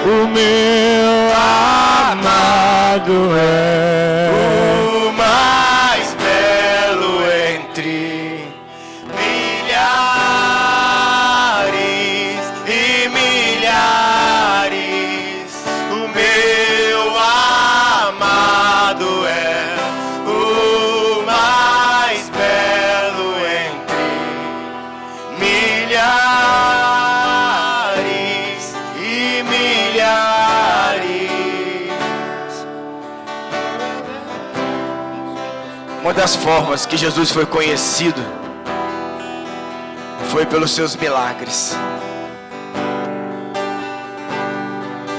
o meu amado é o mais belo entre milhares e milhares. O meu amado é o mais belo entre milhares e milhares. Uma das formas que Jesus foi conhecido foi pelos seus milagres.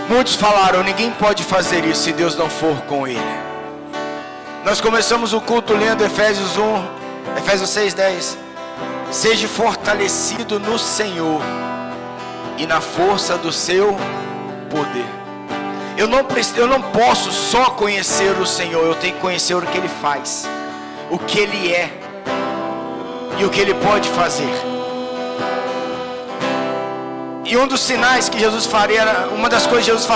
Muitos falaram: ninguém pode fazer isso se Deus não for com ele. Nós começamos o culto lendo Efésios 6:10. Seja fortalecido no Senhor e na força do seu poder. Eu não posso só conhecer o Senhor, eu tenho que conhecer o que Ele faz, o que Ele é e o que Ele pode fazer. E um dos sinais que Jesus faria, uma das coisas que Jesus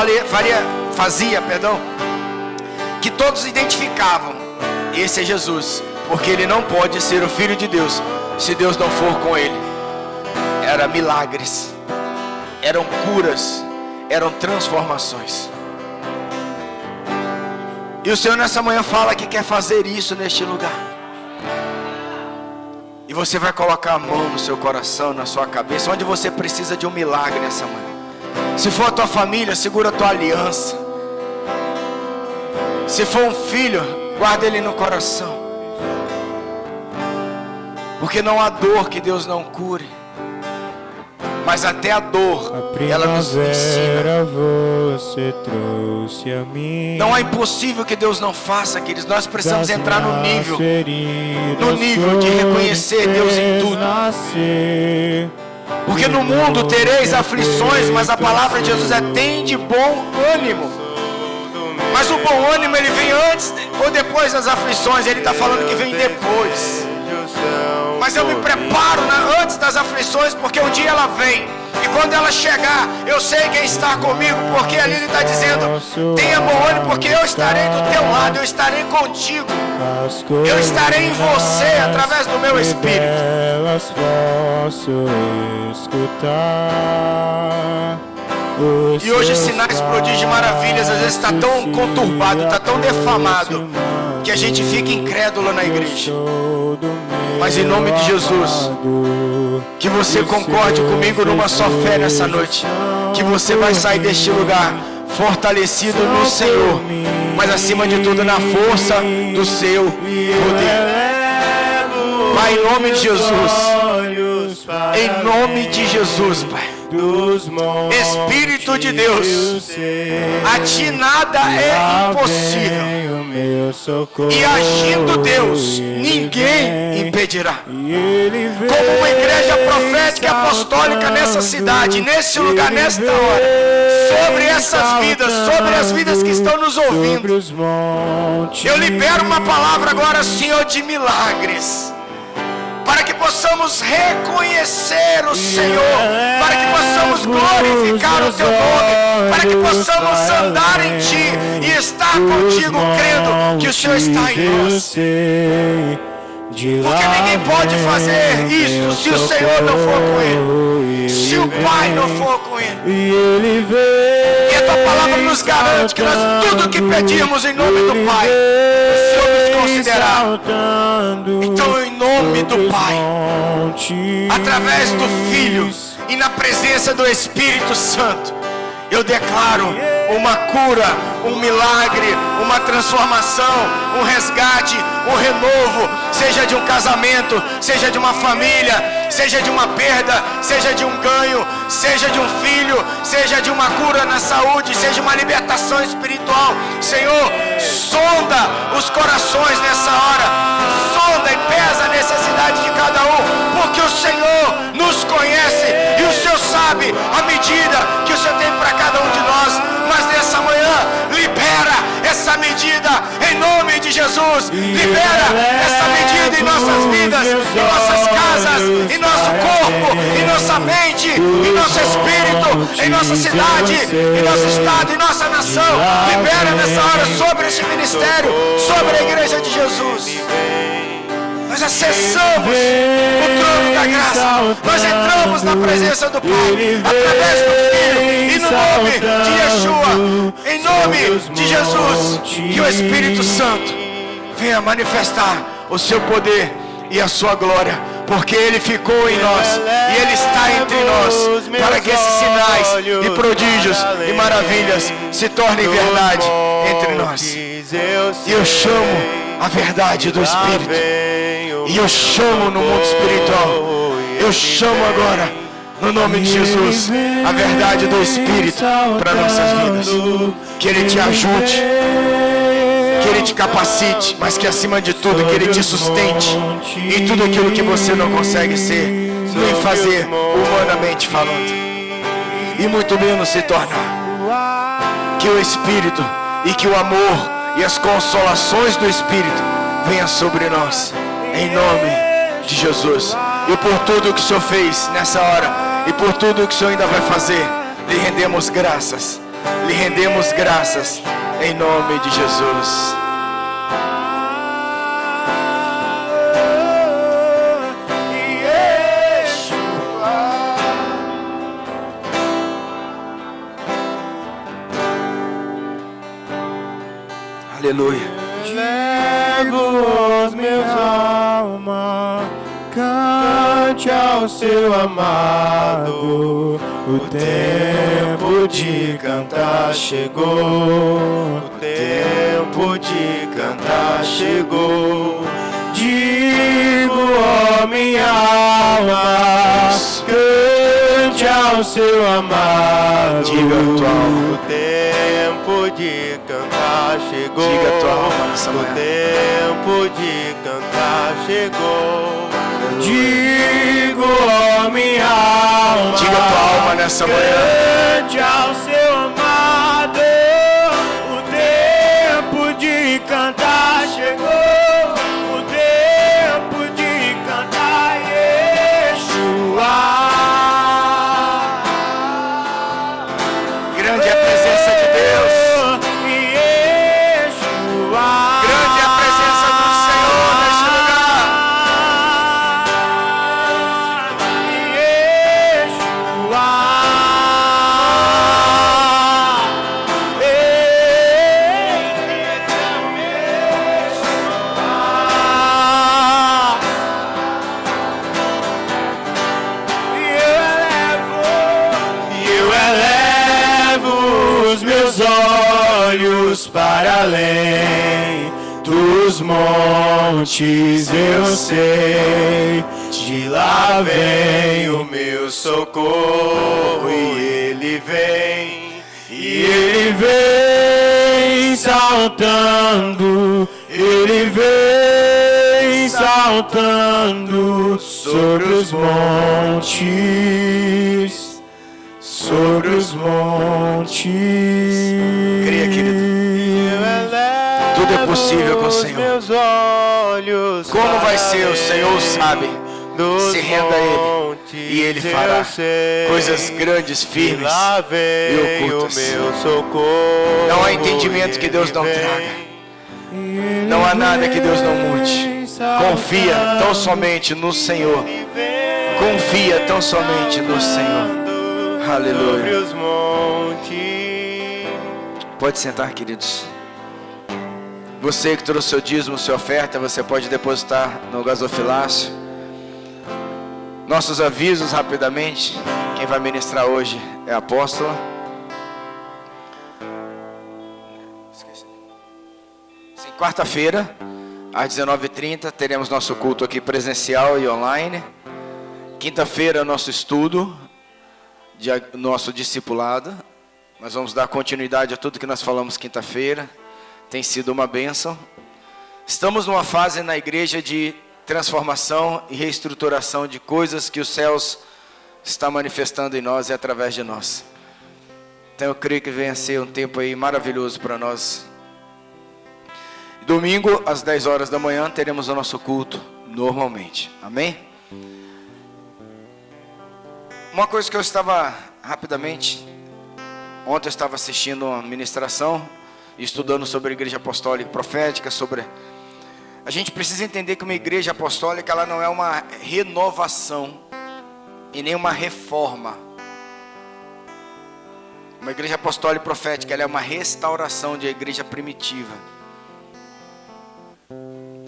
fazia, que todos identificavam: esse é Jesus, porque Ele não pode ser o Filho de Deus se Deus não for com Ele. Eram milagres, eram curas, eram transformações. E o Senhor nessa manhã fala que quer fazer isso neste lugar. E você vai colocar a mão no seu coração, na sua cabeça, onde você precisa de um milagre nessa manhã. Se for a tua família, segura a tua aliança. Se for um filho, guarda ele no coração. Porque não há dor que Deus não cure. Mas até a dor, ela nos ensina. Você trouxe a mim. Não é impossível que Deus não faça, queridos. Nós precisamos entrar no nível de reconhecer Deus em tudo. Porque no mundo tereis aflições, mas a palavra de Jesus é: tem de bom ânimo. Mas o bom ânimo, ele vem antes ou depois das aflições? Ele está falando que vem depois. Mas eu me preparo antes das aflições, porque um dia ela vem. E quando ela chegar, eu sei quem está comigo, porque ali ele está dizendo: tenha bom ânimo, porque eu estarei do teu lado, eu estarei contigo, eu estarei em você através do meu Espírito. Elas posso escutar. E hoje sinais, prodígios e maravilhas às vezes está tão conturbado, está tão defamado, que a gente fica incrédulo na igreja. Mas em nome de Jesus, que você concorde comigo numa só fé nessa noite, que você vai sair deste lugar fortalecido no Senhor, mas acima de tudo na força do seu poder. Pai, em nome de Jesus, em nome de Jesus, Pai, Espírito de Deus, a ti nada é impossível, e agindo Deus, ninguém impedirá. Como uma igreja profética e apostólica nessa cidade, nesse lugar, nesta hora, sobre essas vidas, sobre as vidas que estão nos ouvindo, eu libero uma palavra agora, Senhor, de milagres, para que possamos reconhecer o Senhor, para que possamos glorificar o teu nome, para que possamos andar em ti e estar contigo, crendo que o Senhor está em nós. Porque ninguém pode fazer isso se o Senhor não for com ele, se o Pai não for com ele. E a tua palavra nos garante que nós tudo que pedirmos em nome do Pai, o Senhor nos considerará. Então, em nome do Pai, através do Filho e na presença do Espírito Santo, eu declaro uma cura, um milagre, uma transformação, um resgate, um renovo, seja de um casamento, seja de uma família, seja de uma perda, seja de um ganho, seja de um filho, seja de uma cura na saúde, seja uma libertação espiritual. Senhor, sonda os corações nessa hora, sonda e pesa a necessidade de cada um, porque o Senhor nos conhece e o Senhor sabe a medida que o Senhor tem para cada um de nós. Mas nessa manhã, libera essa essa medida em nome de Jesus. Libera essa medida em nossas vidas, em nossas casas, em nosso corpo, em nossa mente, em nosso espírito, em nossa cidade, em nosso estado, em nossa nação. Libera nessa hora sobre esse ministério, sobre a igreja de Jesus. Nós acessamos o trono da graça. Nós entramos na presença do Pai através do Filho e no nome de Yeshua, em nome de Jesus, que o Espírito Santo venha manifestar o seu poder e a sua glória, porque Ele ficou em nós e Ele está entre nós, para que esses sinais e prodígios e maravilhas se tornem verdade entre nós. E eu chamo a verdade do Espírito, e eu chamo no mundo espiritual, eu chamo agora no nome de Jesus a verdade do Espírito para nossas vidas. Que Ele te ajude, que Ele te capacite, mas que acima de tudo que Ele te sustente em tudo aquilo que você não consegue ser nem fazer humanamente falando, e muito menos se tornar. Que o Espírito e que o amor e as consolações do Espírito venham sobre nós, em nome de Jesus. E por tudo que o Senhor fez nessa hora, e por tudo que o Senhor ainda vai fazer, lhe rendemos graças, em nome de Jesus. Aleluia. Levo os meus alma, cante ao seu amado. O tempo de cantar chegou. O tempo de cantar chegou. Digo, ó minha alma, cante ao seu amado. Diga a tua alma. O tempo de cantar chegou. Diga a tua alma nessa manhã. O tempo de cantar chegou. Digo, ó minha alma, Diga a tua alma nessa manhã. cante ao seu amado. O tempo de cantar chegou. O tempo de cantar Yeshua. Grande é a presença de Deus. Yeshua. Grande é a presença do Senhor neste lugar. Eu elevo os meus olhos para além dos montes, eu sei, de lá vem o meu socorro, e ele vem saltando, ele vem saltando sobre os montes, sobre os montes. Creia, querido. Tudo é possível com o Senhor. Como vai ser, o Senhor sabe. Se renda a Ele e Ele fará coisas grandes, firmes e ocultas. Não há entendimento que Deus não traga. Não há nada que Deus não mude. Confia tão somente no Senhor. Confia tão somente no Senhor. Aleluia. Pode sentar, queridos. Você que trouxe seu dízimo, sua oferta, você pode depositar no gasofilácio. Nossos avisos rapidamente. Quem vai ministrar hoje é a apóstola. Sim, quarta-feira, às 19h30, teremos nosso culto aqui presencial e online. Quinta-feira, nosso estudo, nosso discipulado. Nós vamos dar continuidade a tudo que nós falamos quinta-feira. Tem sido uma bênção. Estamos numa fase na igreja de transformação e reestruturação de coisas que os céus está manifestando em nós e através de nós. Então eu creio que venha ser um tempo aí maravilhoso para nós Domingo, às 10 horas da manhã, teremos o nosso culto normalmente. Amém? Uma coisa que eu estava rapidamente... Ontem eu estava assistindo uma ministração, estudando sobre a igreja apostólica e profética, a gente precisa entender que uma igreja apostólica, ela não é uma renovação e nem uma reforma. Uma igreja apostólica e profética, ela é uma restauração de a igreja primitiva.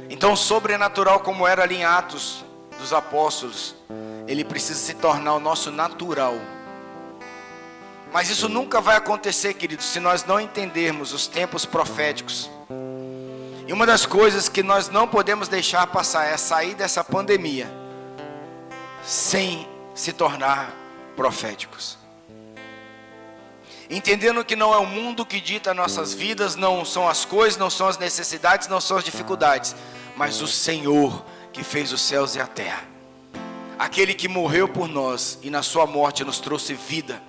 Então, o sobrenatural, como era ali em Atos dos Apóstolos, ele precisa se tornar o nosso natural. Mas isso nunca vai acontecer, queridos, se nós não entendermos os tempos proféticos. E uma das coisas que nós não podemos deixar passar é sair dessa pandemia sem se tornar proféticos. Entendendo que não é o mundo que dita nossas vidas, não são as coisas, não são as necessidades, não são as dificuldades, mas o Senhor que fez os céus e a terra. Aquele que morreu por nós e na sua morte nos trouxe vida.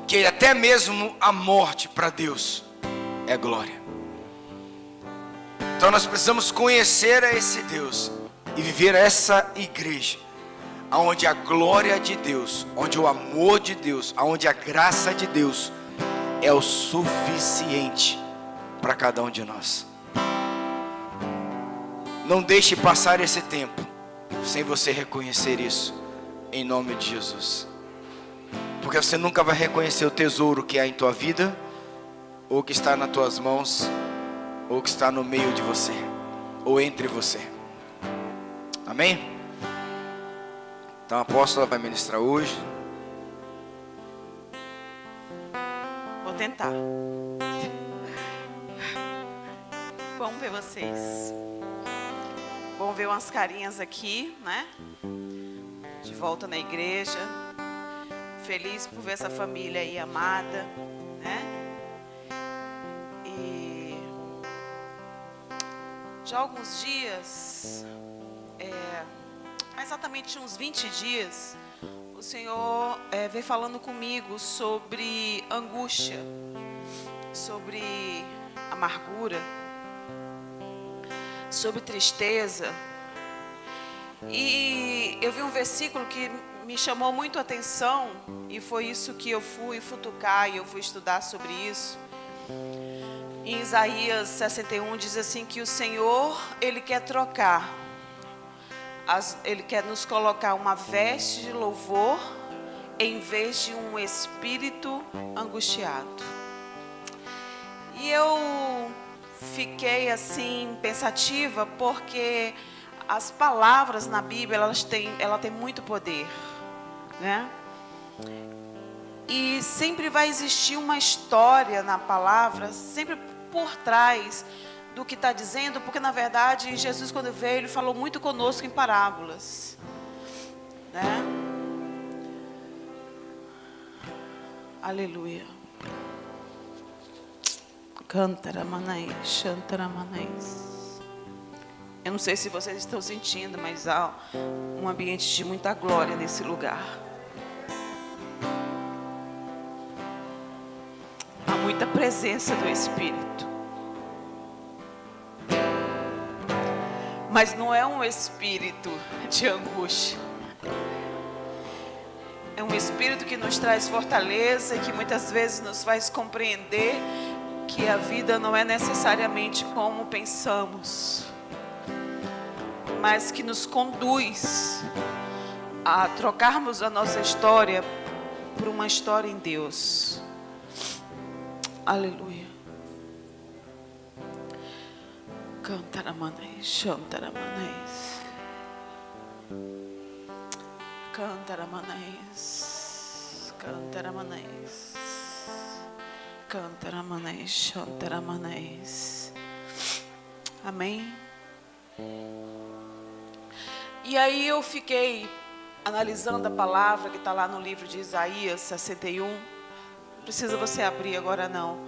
Que até mesmo a morte para Deus é glória. Então nós precisamos conhecer a esse Deus e viver essa igreja, onde a glória de Deus, onde o amor de Deus, onde a graça de Deus é o suficiente para cada um de nós. Não deixe passar esse tempo sem você reconhecer isso, em nome de Jesus. Porque você nunca vai reconhecer o tesouro que há em tua vida, ou que está nas tuas mãos, ou que está no meio de você, ou entre você. Amém? Então a apóstola vai ministrar hoje. Vou tentar. Vamos ver vocês. Vamos ver umas carinhas aqui, né? De volta na igreja. Feliz por ver essa família aí amada, né? E já há alguns dias, exatamente uns 20 dias, o Senhor veio falando comigo sobre angústia, sobre amargura, sobre tristeza. E eu vi um versículo que me chamou muito a atenção, e foi isso que eu fui futucar e eu fui estudar sobre isso. Em Isaías 61 diz assim que o Senhor, Ele quer trocar, Ele quer nos colocar uma veste de louvor em vez de um espírito angustiado. E eu fiquei assim pensativa, porque as palavras na Bíblia, ela tem muito poder, né? E sempre vai existir uma história na palavra, sempre por trás do que está dizendo, porque na verdade Jesus, quando veio, Ele falou muito conosco em parábolas, né? Aleluia. Cantaramanai, Xantaramanai. Eu não sei se vocês estão sentindo, mas há um ambiente de muita glória nesse lugar. Há muita presença do Espírito. Mas não é um espírito de angústia. É um espírito que nos traz fortaleza e que muitas vezes nos faz compreender que a vida não é necessariamente como pensamos, mas que nos conduz a trocarmos a nossa história por uma história em Deus. Aleluia. Cantaramanais, Xantaramanais. Cantaramanais, Cantaramanais. Cantaramanais, Xantaramanais. Amém. E aí eu fiquei analisando a palavra que está lá no livro de Isaías 61. Não precisa você abrir agora não.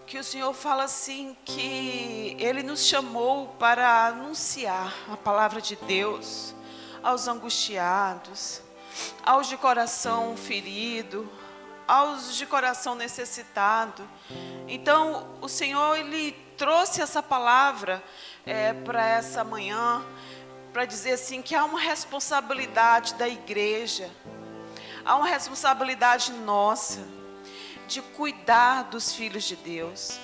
Que o Senhor fala assim que Ele nos chamou para anunciar a palavra de Deus aos angustiados, aos de coração ferido, aos de coração necessitado. Então, o Senhor, Ele trouxe essa palavra para essa manhã, para dizer assim, que há uma responsabilidade da igreja, há uma responsabilidade nossa, de cuidar dos filhos de Deus,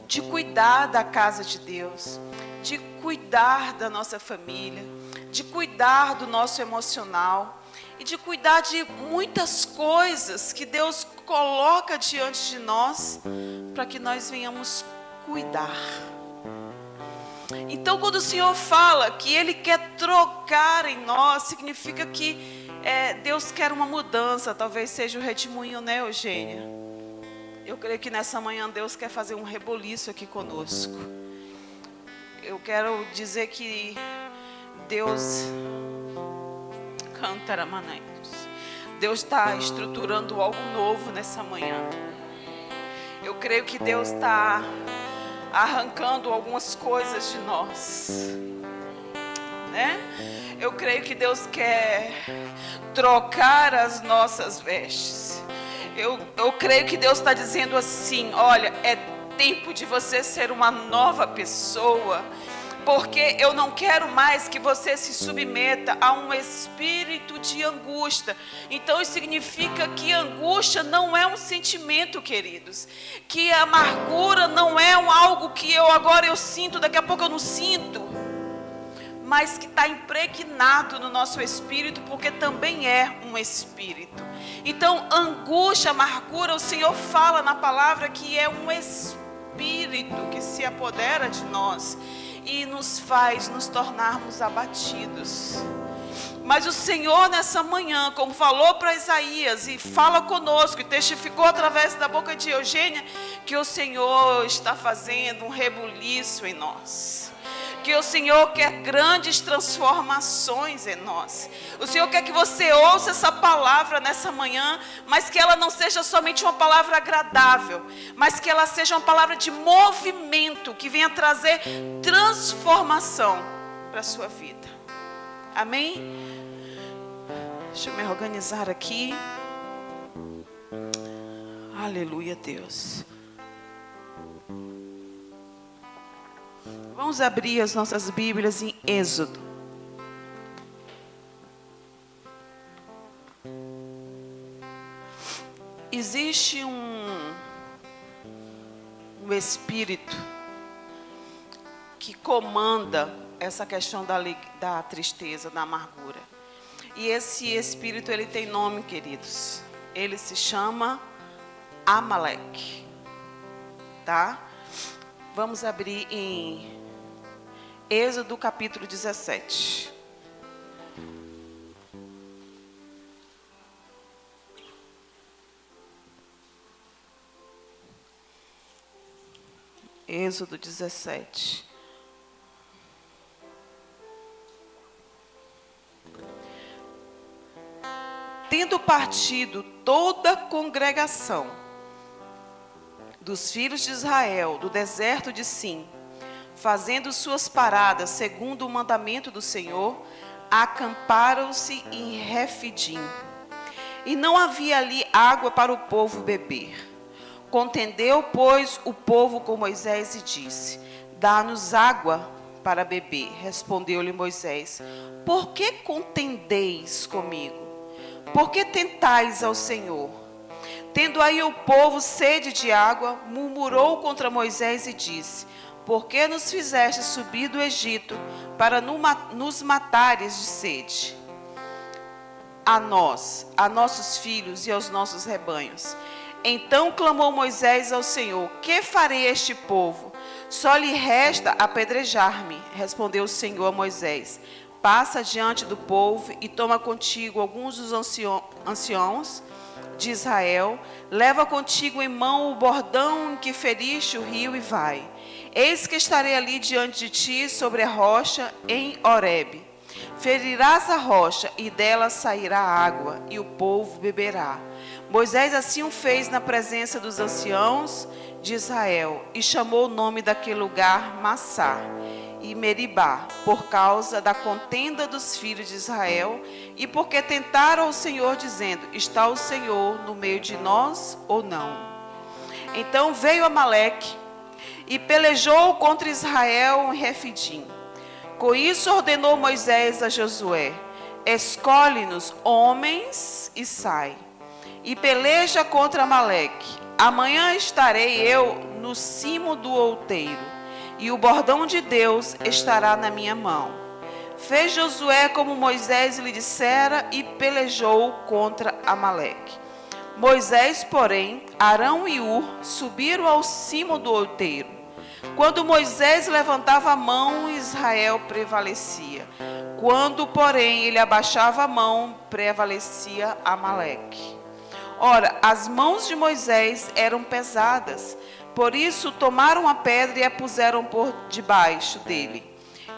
de cuidar da casa de Deus, de cuidar da nossa família, de cuidar do nosso emocional e de cuidar de muitas coisas que Deus coloca diante de nós para que nós venhamos cuidar. Então, quando o Senhor fala que Ele quer trocar em nós, significa que Deus quer uma mudança. Talvez seja o redemoinho, né, Eugênia? Eu creio que nessa manhã Deus quer fazer um reboliço aqui conosco. Eu quero dizer que Deus Deus está estruturando algo novo nessa manhã. Eu creio que Deus está arrancando algumas coisas de nós, né? Eu creio que Deus quer trocar as nossas vestes. Eu creio que Deus está dizendo assim: olha, é tempo de você ser uma nova pessoa, porque eu não quero mais que você se submeta a um espírito de angústia. Então isso significa que angústia não é um sentimento, queridos, que a amargura não é algo que agora eu sinto, daqui a pouco eu não sinto, mas que está impregnado no nosso espírito, porque também é um espírito. Então angústia, amargura, o Senhor fala na palavra que é um espírito que se apodera de nós e nos faz nos tornarmos abatidos. Mas o Senhor nessa manhã, como falou para Isaías e fala conosco e testificou através da boca de Eugênia, que o Senhor está fazendo um rebuliço em nós, que o Senhor quer grandes transformações em nós. O Senhor quer que você ouça essa palavra nessa manhã, mas que ela não seja somente uma palavra agradável, mas que ela seja uma palavra de movimento, que venha trazer transformação para a sua vida. Amém? Deixa eu me organizar aqui. Aleluia, Deus. Vamos abrir as nossas Bíblias em Êxodo. Existe um espírito que comanda essa questão da tristeza, da amargura. E esse espírito, ele tem nome, queridos. Ele se chama Amaleque. Tá? Vamos abrir em Êxodo capítulo 17. Êxodo 17. Tendo partido toda a congregação dos filhos de Israel do deserto de Sim, fazendo suas paradas segundo o mandamento do Senhor, acamparam-se em Refidim. E não havia ali água para o povo beber. Contendeu, pois, o povo com Moisés e disse: dá-nos água para beber. Respondeu-lhe Moisés: por que contendeis comigo? Por que tentais ao Senhor? Tendo aí o povo sede de água, murmurou contra Moisés e disse: por que nos fizeste subir do Egito para nos matares de sede? A nós, a nossos filhos e aos nossos rebanhos. Então clamou Moisés ao Senhor: que farei a este povo? Só lhe resta apedrejar-me. Respondeu o Senhor a Moisés: passa diante do povo e toma contigo alguns dos anciãos de Israel, leva contigo em mão o bordão em que feriste o rio e vai. Eis que estarei ali diante de ti sobre a rocha em Horebe. Ferirás a rocha e dela sairá água e o povo beberá. Moisés assim o fez na presença dos anciãos de Israel e chamou o nome daquele lugar Massá. e Meribá, por causa da contenda dos filhos de Israel, e porque tentaram o Senhor, dizendo: está o Senhor no meio de nós ou não? Então veio Amaleque e pelejou contra Israel em Refidim. Com isso ordenou Moisés a Josué: escolhe-nos homens e sai, e peleja contra Amaleque. Amanhã estarei eu no cimo do outeiro, e o bordão de Deus estará na minha mão. Fez Josué como Moisés lhe dissera e pelejou contra Amaleque. Moisés, porém, Arão e Ur subiram ao cimo do outeiro. Quando Moisés levantava a mão, Israel prevalecia. Quando, porém, ele abaixava a mão, prevalecia Amaleque. Ora, as mãos de Moisés eram pesadas, por isso tomaram a pedra e a puseram por debaixo dele,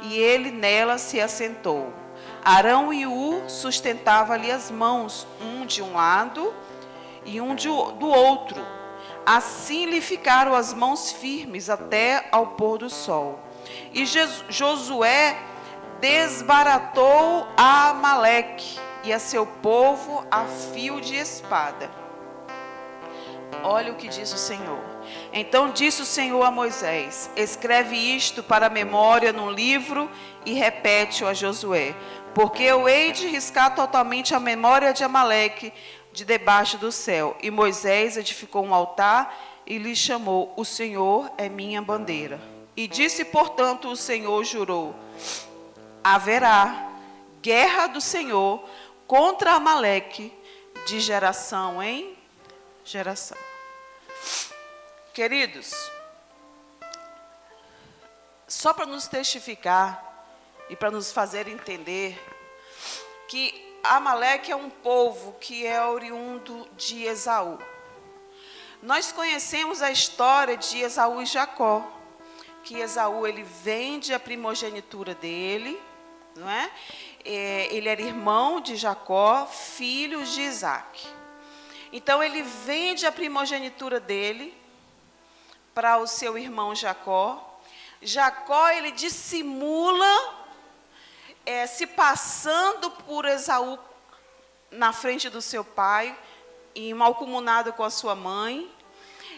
e ele nela se assentou. Arão e Ur sustentavam-lhe as mãos, um de um lado e um do outro. Assim lhe ficaram as mãos firmes até ao pôr do sol. E Josué desbaratou a Amaleque e a seu povo a fio de espada. Olha o que diz o Senhor. Então disse o Senhor a Moisés: escreve isto para a memória num livro e repete-o a Josué, porque eu hei de riscar totalmente a memória de Amaleque de debaixo do céu. E Moisés edificou um altar e lhe chamou: o Senhor é minha bandeira. E disse, portanto, o Senhor jurou: haverá guerra do Senhor contra Amaleque de geração em geração. Queridos, só para nos testificar e para nos fazer entender que Amaleque é um povo que é oriundo de Esaú. Nós conhecemos a história de Esaú e Jacó, que Esaú ele vende a primogenitura dele, não é? Ele era irmão de Jacó, filho de Isaac. Então ele vende a primogenitura dele para o seu irmão Jacó. Jacó ele dissimula se passando por Esaú na frente do seu pai, e malcomunado com a sua mãe.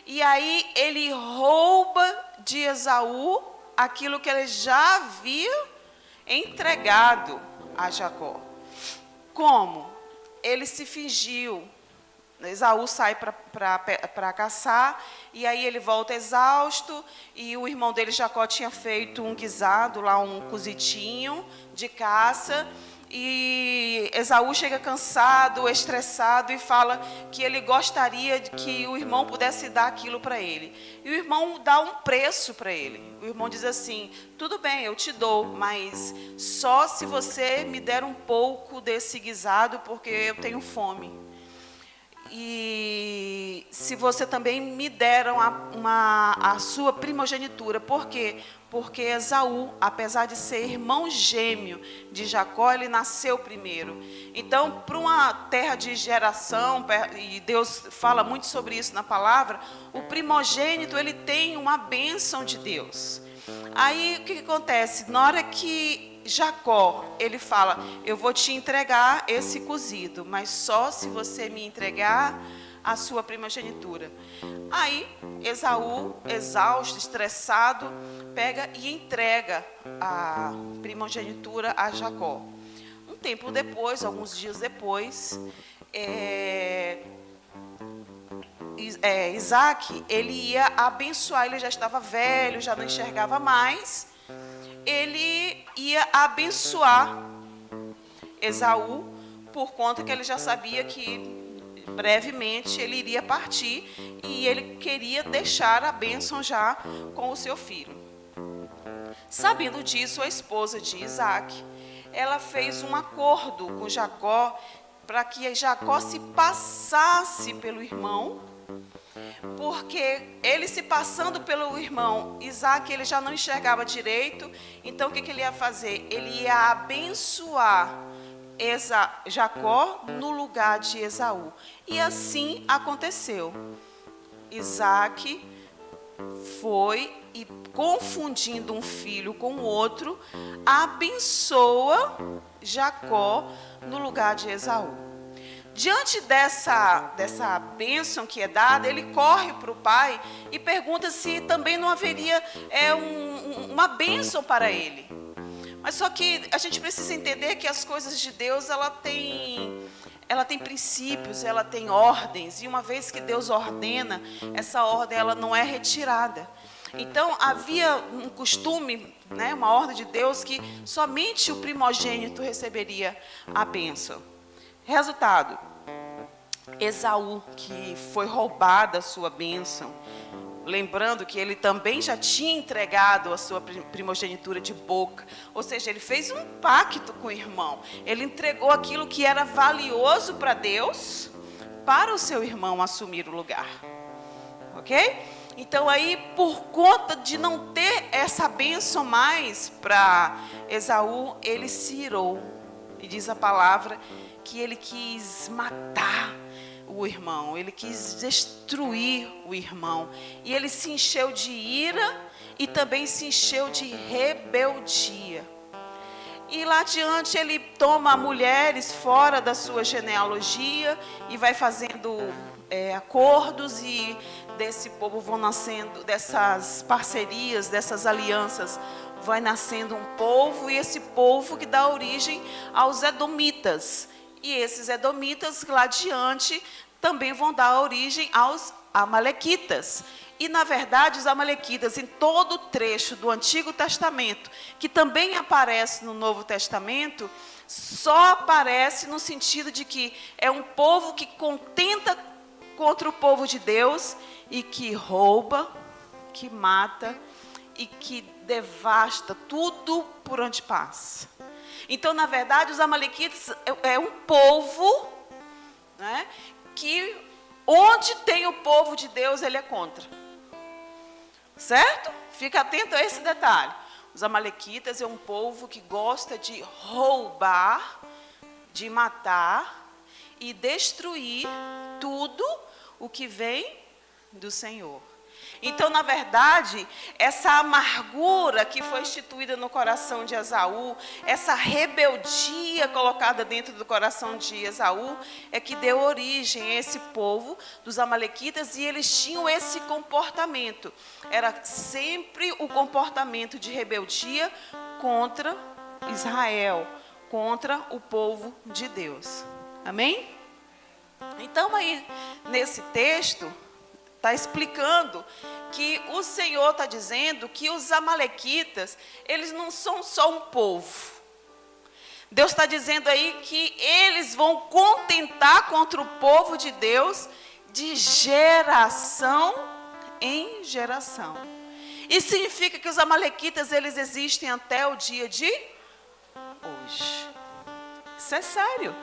E aí ele rouba de Esaú aquilo que ele já havia entregado a Jacó. Como? Ele se fingiu. Esaú sai para caçar, e aí ele volta exausto, e o irmão dele, Jacó, tinha feito um guisado, lá um cozidinho de caça, e Esaú chega cansado, estressado, e fala que ele gostaria de que o irmão pudesse dar aquilo para ele. E o irmão dá um preço para ele. O irmão diz assim: tudo bem, eu te dou, mas só se você me der um pouco desse guisado, porque eu tenho fome. E se você também me deram a sua primogenitura. Por quê? Porque Esaú, apesar de ser irmão gêmeo de Jacó, ele nasceu primeiro. Então, para uma terra de geração, e Deus fala muito sobre isso na palavra, o primogênito ele tem uma bênção de Deus. Aí o que acontece? Na hora que Jacó, ele fala: eu vou te entregar esse cozido, mas só se você me entregar a sua primogenitura. Aí Esaú, exausto, estressado, pega e entrega a primogenitura a Jacó. Um tempo depois, alguns dias depois, Isaac, ele ia abençoar, ele já estava velho, já não enxergava mais. Ele ia abençoar Esaú, por conta que ele já sabia que brevemente ele iria partir, e ele queria deixar a bênção já com o seu filho. Sabendo disso, a esposa de Isaac, ela fez um acordo com Jacó, para que Jacó se passasse pelo irmão, porque ele se passando pelo irmão, Isaac ele já não enxergava direito. Então o que ele ia fazer? Ele ia abençoar Jacó no lugar de Esaú. E assim aconteceu. Isaac foi e confundindo um filho com o outro, abençoa Jacó no lugar de Esaú. Diante dessa bênção que é dada, ele corre para o pai e pergunta se também não haveria uma bênção para ele. Mas só que a gente precisa entender que as coisas de Deus, ela tem princípios, ela tem ordens, e uma vez que Deus ordena, essa ordem ela não é retirada. Então havia um costume, né, uma ordem de Deus, que somente o primogênito receberia a bênção. Resultado, Esaú, que foi roubada a sua bênção, lembrando que ele também já tinha entregado a sua primogenitura de boca, ou seja, ele fez um pacto com o irmão, ele entregou aquilo que era valioso para Deus, para o seu irmão assumir o lugar, ok? Então aí, por conta de não ter essa bênção mais para Esaú, ele se irou, e diz a palavra que ele quis matar o irmão, ele quis destruir o irmão, e ele se encheu de ira e também se encheu de rebeldia. E lá adiante ele toma mulheres fora da sua genealogia e vai fazendo acordos, e desse povo vão nascendo, dessas parcerias, dessas alianças, vai nascendo um povo, e esse povo que dá origem aos edomitas. E esses edomitas lá adiante também vão dar origem aos amalequitas. E na verdade os amalequitas, em todo o trecho do Antigo Testamento, que também aparece no Novo Testamento, só aparece no sentido de que é um povo que contenta contra o povo de Deus e que rouba, que mata e que devasta tudo por onde passa. Então, na verdade, os amalequitas é um povo, né, que onde tem o povo de Deus, ele é contra. Certo? Fica atento a esse detalhe. Os amalequitas é um povo que gosta de roubar, de matar e destruir tudo o que vem do Senhor. Então, na verdade, essa amargura que foi instituída no coração de Esaú, essa rebeldia colocada dentro do coração de Esaú, é que deu origem a esse povo dos amalequitas, e eles tinham esse comportamento. Era sempre o comportamento de rebeldia contra Israel, contra o povo de Deus. Amém? Então, aí, nesse texto, está explicando que o Senhor está dizendo que os amalequitas, eles não são só um povo. Deus está dizendo aí que eles vão contentar contra o povo de Deus de geração em geração. Isso significa que os amalequitas, eles existem até o dia de hoje. Isso é sério.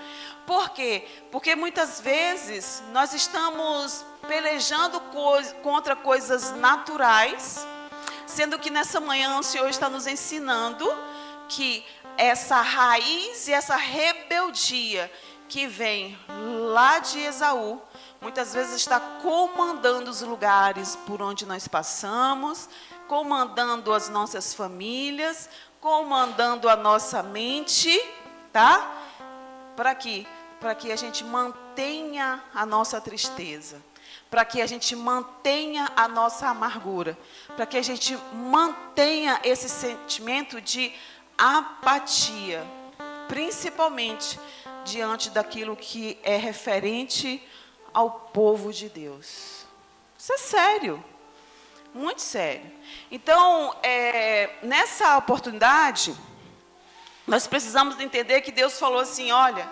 Por quê? Porque muitas vezes nós estamos pelejando contra coisas naturais, sendo que nessa manhã o Senhor está nos ensinando que essa raiz e essa rebeldia que vem lá de Esaú, muitas vezes está comandando os lugares por onde nós passamos, comandando as nossas famílias, comandando a nossa mente, tá? Para quê? Para que a gente mantenha a nossa tristeza, para que a gente mantenha a nossa amargura, para que a gente mantenha esse sentimento de apatia, principalmente diante daquilo que é referente ao povo de Deus. Isso é sério, muito sério. Então, nessa oportunidade, nós precisamos entender que Deus falou assim, olha,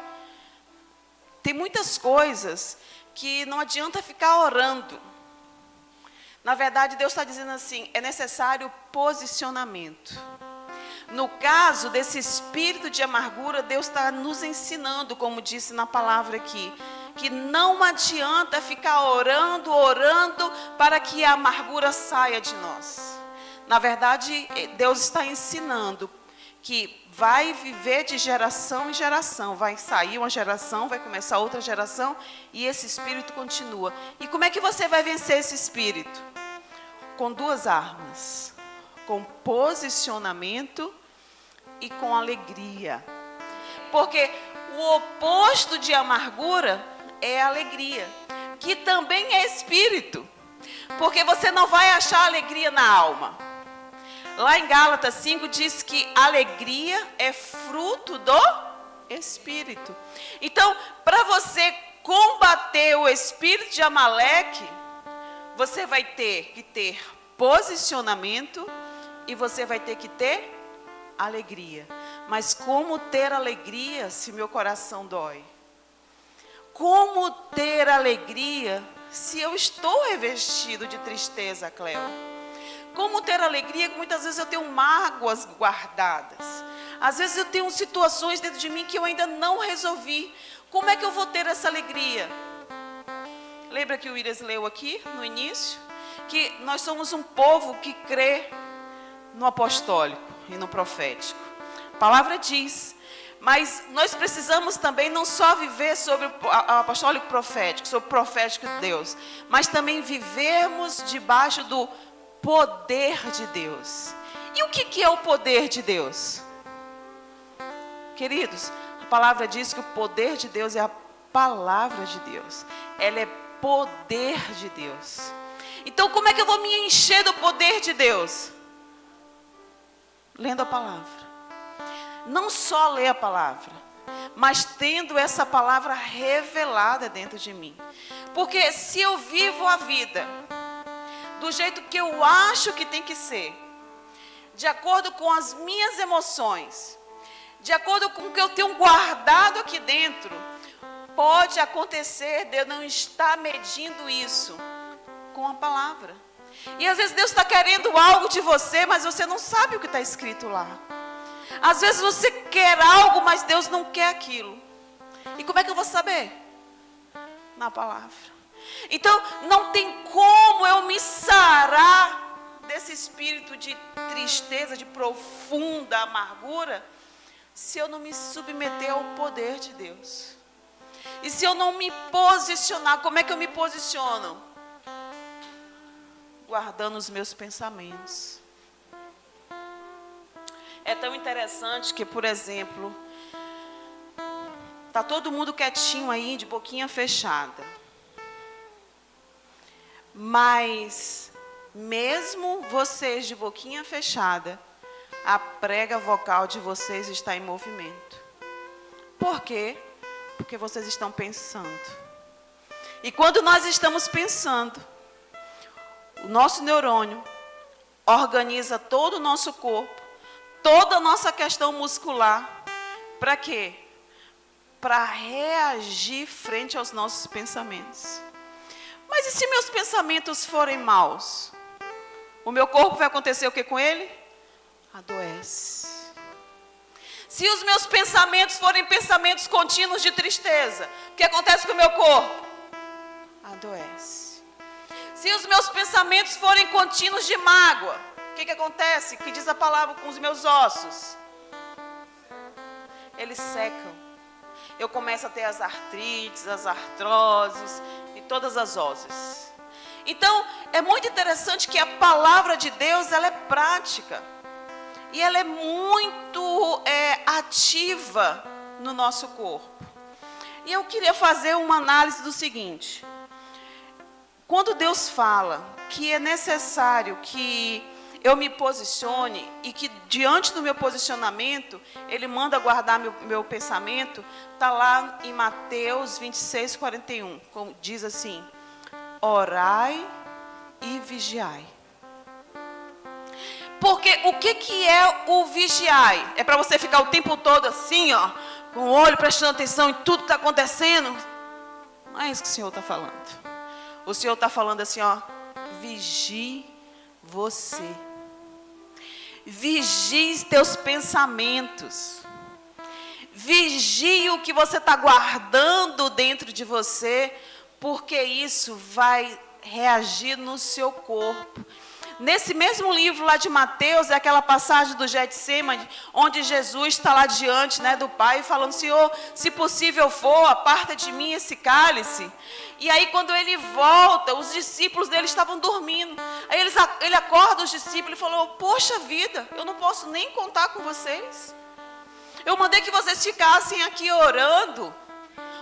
tem muitas coisas que não adianta ficar orando. Na verdade, Deus está dizendo assim, é necessário posicionamento. No caso desse espírito de amargura, Deus está nos ensinando, como disse na palavra aqui, que não adianta ficar orando para que a amargura saia de nós. Na verdade, Deus está ensinando que vai viver de geração em geração, vai sair uma geração, vai começar outra geração, e esse espírito continua. E como é que você vai vencer esse espírito? com duas armas: com posicionamento e com alegria. Porque o oposto de amargura é alegria, que também é espírito. Porque você não vai achar alegria na alma. Lá em Gálatas 5 diz que alegria é fruto do espírito. Então, para você combater o espírito de Amaleque, você vai ter que ter posicionamento e você vai ter que ter alegria. Mas como ter alegria se meu coração dói? Como ter alegria se eu estou revestido de tristeza, Cleo? Como ter alegria que muitas vezes eu tenho mágoas guardadas? Às vezes eu tenho situações dentro de mim que eu ainda não resolvi. Como é que eu vou ter essa alegria? Lembra que o Williams leu aqui no início? Que nós somos um povo que crê no apostólico e no profético. A palavra diz, mas nós precisamos também não só viver sobre o apostólico profético, sobre o profético de Deus, mas também vivermos debaixo do poder de Deus. E o que é o poder de Deus? Queridos, a palavra diz que o poder de Deus é a palavra de Deus. Ela é poder de Deus. Então, como é que eu vou me encher do poder de Deus? Lendo a palavra. Não só ler a palavra, mas tendo essa palavra revelada dentro de mim. Porque se eu vivo a vida do jeito que eu acho que tem que ser, de acordo com as minhas emoções, de acordo com o que eu tenho guardado aqui dentro, pode acontecer de eu não estar medindo isso com a palavra. E às vezes Deus está querendo algo de você, mas você não sabe o que está escrito lá. Às vezes você quer algo, mas Deus não quer aquilo. E como é que eu vou saber? Na palavra. Então, não tem como eu me sarar desse espírito de tristeza, de profunda amargura, se eu não me submeter ao poder de Deus. E se eu não me posicionar, como é que eu me posiciono? Guardando os meus pensamentos. É tão interessante que, por exemplo, está todo mundo quietinho aí, de boquinha fechada. Mas, mesmo vocês de boquinha fechada, a prega vocal de vocês está em movimento. Por quê? Porque vocês estão pensando. E quando nós estamos pensando, o nosso neurônio organiza todo o nosso corpo, toda a nossa questão muscular. Para quê? Para reagir frente aos nossos pensamentos. Mas e se meus pensamentos forem maus? O meu corpo vai acontecer o que com ele? Adoece. Se os meus pensamentos forem pensamentos contínuos de tristeza, o que acontece com o meu corpo? Adoece. Se os meus pensamentos forem contínuos de mágoa, o que acontece? O que diz a palavra com os meus ossos? Eles secam. Eu começo a ter as artrites, as artroses e todas as oses. Então, é muito interessante que a palavra de Deus, ela é prática. E ela é muito ativa no nosso corpo. E eu queria fazer uma análise do seguinte. Quando Deus fala que é necessário que eu me posicione e que diante do meu posicionamento, Ele manda guardar meu pensamento, está lá em Mateus 26, 41, como diz assim: orai e vigiai. Porque o que é o vigiai? É para você ficar o tempo todo assim, ó, com o olho prestando atenção em tudo que está acontecendo? Não é isso que o Senhor está falando. O Senhor está falando assim, ó, vigie você. Vigie teus pensamentos. Vigie o que você está guardando dentro de você, porque isso vai reagir no seu corpo. Nesse mesmo livro lá de Mateus, é aquela passagem do Getsemane, onde Jesus está lá diante, né, do Pai, falando: Senhor, se possível for, aparta de mim esse cálice. E aí quando ele volta, os discípulos dele estavam dormindo. Aí ele acorda os discípulos e falou: poxa vida, eu não posso nem contar com vocês. Eu mandei que vocês ficassem aqui orando.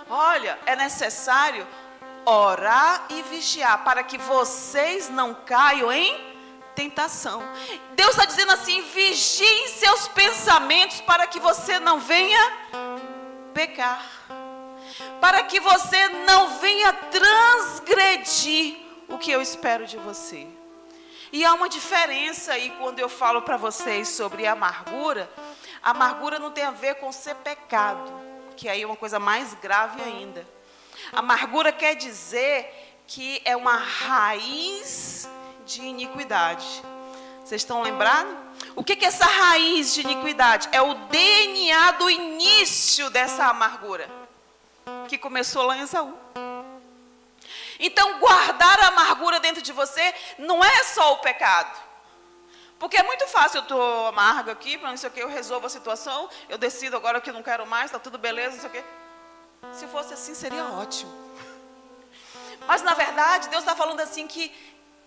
Olha, é necessário orar e vigiar para que vocês não caiam em tentação. Deus está dizendo assim: vigiem seus pensamentos para que você não venha pecar, para que você não venha transgredir o que eu espero de você. E há uma diferença aí quando eu falo para vocês sobre amargura. A amargura não tem a ver com ser pecado, que aí é uma coisa mais grave ainda. Amargura quer dizer que é uma raiz de iniquidade. Vocês estão lembrados? O que é essa raiz de iniquidade? É o DNA do início dessa amargura, que começou lá em Esaú. Então, guardar a amargura dentro de você não é só o pecado. Porque é muito fácil, eu estou amarga aqui, para não sei o que, eu resolvo a situação, eu decido agora que não quero mais, está tudo beleza, não sei o que. Se fosse assim, seria ótimo. Mas, na verdade, Deus está falando assim que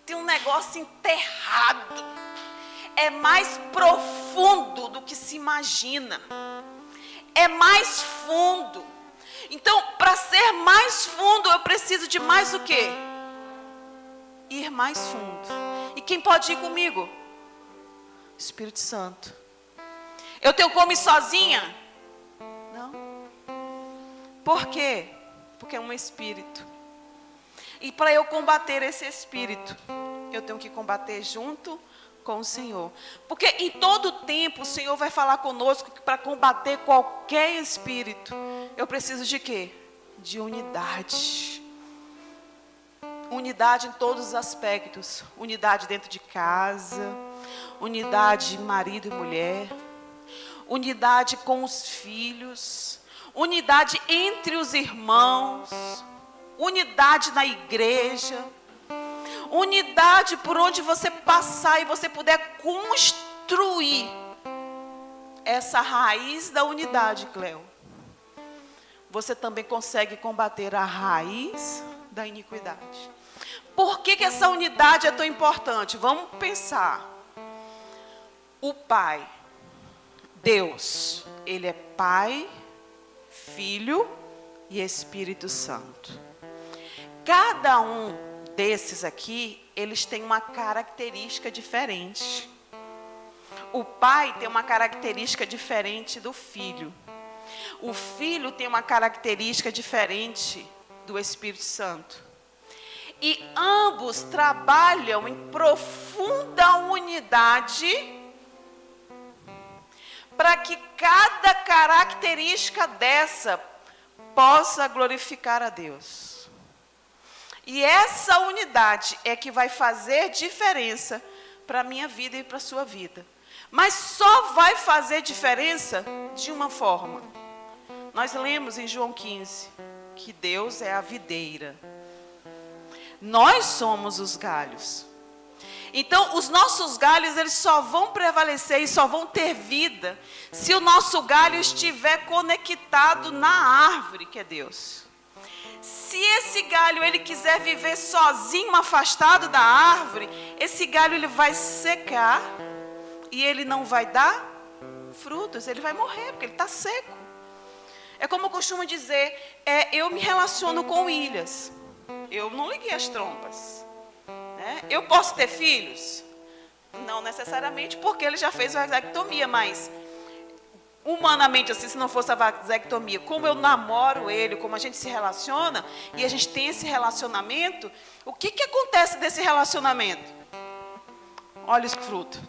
tem um negócio enterrado. É mais profundo do que se imagina. É mais fundo. Então, para ser mais fundo, eu preciso de mais o quê? Ir mais fundo. E quem pode ir comigo? Espírito Santo. Eu tenho como ir sozinha? Não. Por quê? Porque é um espírito. E para eu combater esse espírito, eu tenho que combater junto com o Senhor. Porque em todo tempo o Senhor vai falar conosco que para combater qualquer espírito, eu preciso de quê? De unidade. Unidade em todos os aspectos. Unidade dentro de casa, unidade marido e mulher, unidade com os filhos, unidade entre os irmãos, unidade na igreja, unidade por onde você passar e você puder construir essa raiz da unidade, Cleo. Você também consegue combater a raiz da iniquidade. Por que essa unidade é tão importante? Vamos pensar. O Pai, Deus, Ele é Pai, Filho e Espírito Santo. Cada um desses aqui, eles têm uma característica diferente. O Pai tem uma característica diferente do Filho. O Filho tem uma característica diferente do Espírito Santo. E ambos trabalham em profunda unidade para que cada característica dessa possa glorificar a Deus. E essa unidade é que vai fazer diferença para a minha vida e para a sua vida. Mas só vai fazer diferença de uma forma. Nós lemos em João 15 que Deus é a videira. Nós somos os galhos. Então, os nossos galhos, eles só vão prevalecer e só vão ter vida se o nosso galho estiver conectado na árvore, que é Deus. Se esse galho, ele quiser viver sozinho, afastado da árvore, esse galho, ele vai secar e ele não vai dar frutos, ele vai morrer, porque ele está seco. É como eu costumo dizer, eu me relaciono com ilhas. Eu não liguei as trompas. Eu posso ter filhos? Não necessariamente, porque ele já fez a vasectomia, mas humanamente assim, se não fosse a vasectomia, como eu namoro ele, como a gente se relaciona, e a gente tem esse relacionamento, o que acontece desse relacionamento? Olha os frutos.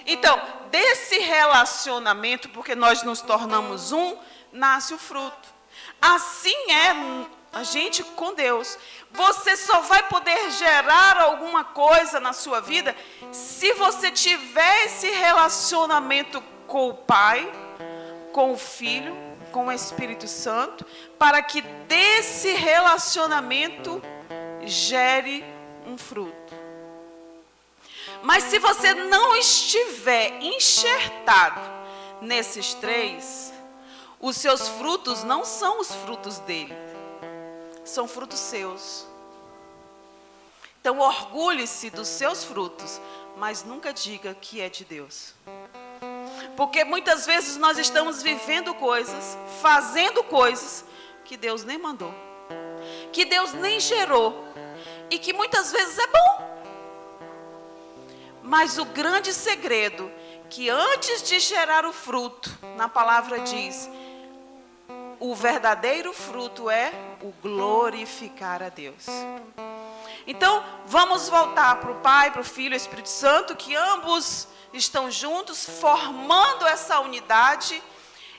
Então, desse relacionamento, porque nós nos tornamos um, nasce o fruto. Assim é a gente com Deus. Você só vai poder gerar alguma coisa na sua vida se você tiver esse relacionamento com o Pai, com o Filho, com o Espírito Santo, para que desse relacionamento gere um fruto. Mas se você não estiver enxertado nesses 3, os seus frutos não são os frutos dele, são frutos seus. Então orgulhe-se dos seus frutos, mas nunca diga que é de Deus. Porque muitas vezes nós estamos vivendo coisas, fazendo coisas que Deus nem mandou, que Deus nem gerou, e que muitas vezes é bom. Mas o grande segredo, que antes de gerar o fruto, na palavra diz, o verdadeiro fruto é o glorificar a Deus. Então, vamos voltar para o Pai, para o Filho e o Espírito Santo, que ambos estão juntos, formando essa unidade.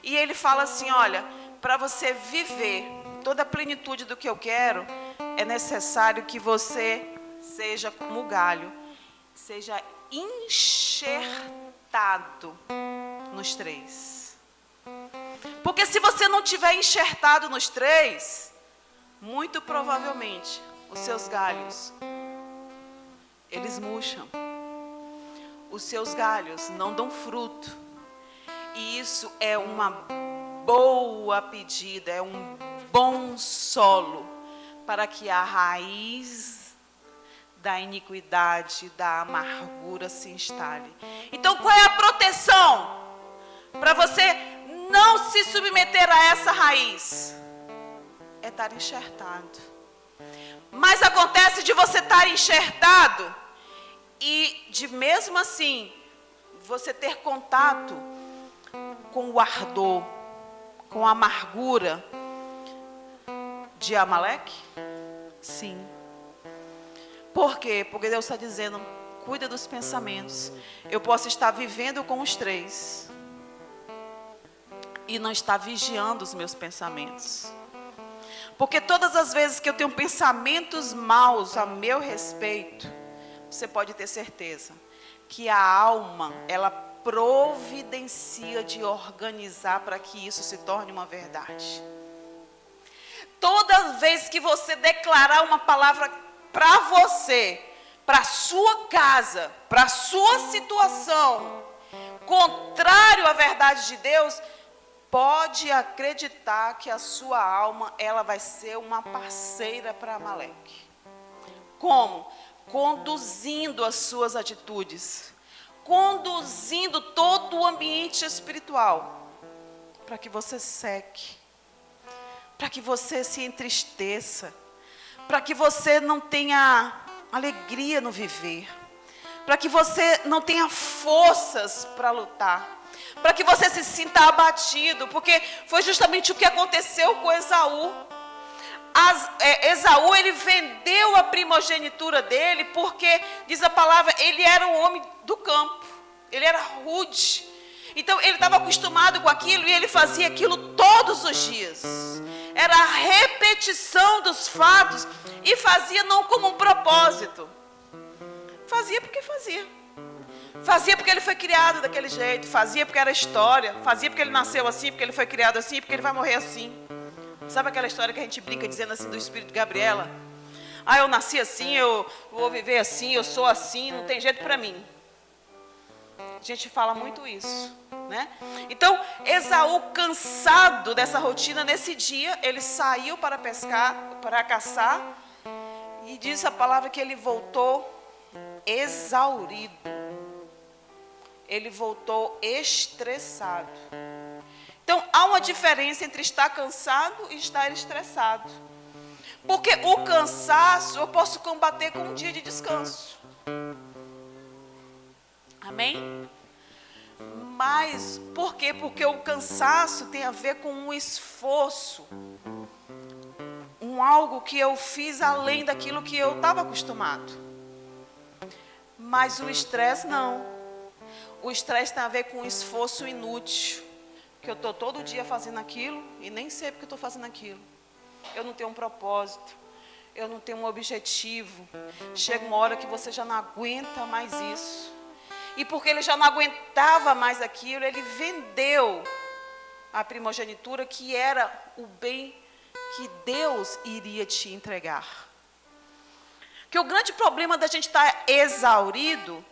E ele fala assim, olha, para você viver toda a plenitude do que eu quero, é necessário que você seja como o galho, seja enxertado nos 3. Porque se você não tiver enxertado nos 3, muito provavelmente os seus galhos, eles murcham. Os seus galhos não dão fruto. E isso é uma boa pedida, é um bom solo para que a raiz da iniquidade, da amargura se instale. Então, qual é a proteção para você não se submeter a essa raiz? É estar enxertado. Mas acontece de você estar enxertado e de mesmo assim você ter contato com o ardor, com a amargura de Amaleque? Sim. Por quê? Porque Deus está dizendo, cuida dos pensamentos. Eu posso estar vivendo com os 3 e não estar vigiando os meus pensamentos. Porque todas as vezes que eu tenho pensamentos maus a meu respeito, você pode ter certeza que a alma, ela providencia de organizar para que isso se torne uma verdade. Toda vez que você declarar uma palavra para você, para a sua casa, para a sua situação, contrário à verdade de Deus, pode acreditar que a sua alma, ela vai ser uma parceira para Amaleque. Como? Conduzindo as suas atitudes, conduzindo todo o ambiente espiritual, para que você seque, para que você se entristeça, para que você não tenha alegria no viver, para que você não tenha forças para lutar, para que você se sinta abatido, porque foi justamente o que aconteceu com Esaú. Esaú, ele vendeu a primogenitura dele, porque, diz a palavra, ele era um homem do campo, ele era rude. Então, ele estava acostumado com aquilo e ele fazia aquilo todos os dias. Era a repetição dos fatos e fazia não como um propósito. Fazia porque fazia. Fazia porque ele foi criado daquele jeito, fazia porque era história, fazia porque ele nasceu assim, porque ele foi criado assim, porque ele vai morrer assim. Sabe aquela história que a gente brinca dizendo assim do espírito de Gabriela? Ah, eu nasci assim, eu vou viver assim, eu sou assim, não tem jeito para mim. A gente fala muito isso, né? Então, Esaú, cansado dessa rotina, nesse dia, ele saiu para pescar, para caçar, e diz a palavra que ele voltou exaurido. Ele voltou estressado. Então, há uma diferença entre estar cansado e estar estressado. Porque o cansaço eu posso combater com um dia de descanso. Amém? Mas, por quê? Porque o cansaço tem a ver com um esforço. Algo que eu fiz além daquilo que eu estava acostumado. Mas o estresse não. O estresse tem a ver com um esforço inútil. Que eu estou todo dia fazendo aquilo e nem sei porque eu estou fazendo aquilo. Eu não tenho um propósito. Eu não tenho um objetivo. Chega uma hora que você já não aguenta mais isso. E porque ele já não aguentava mais aquilo, ele vendeu a primogenitura, que era o bem que Deus iria te entregar. Que o grande problema da gente estar exaurido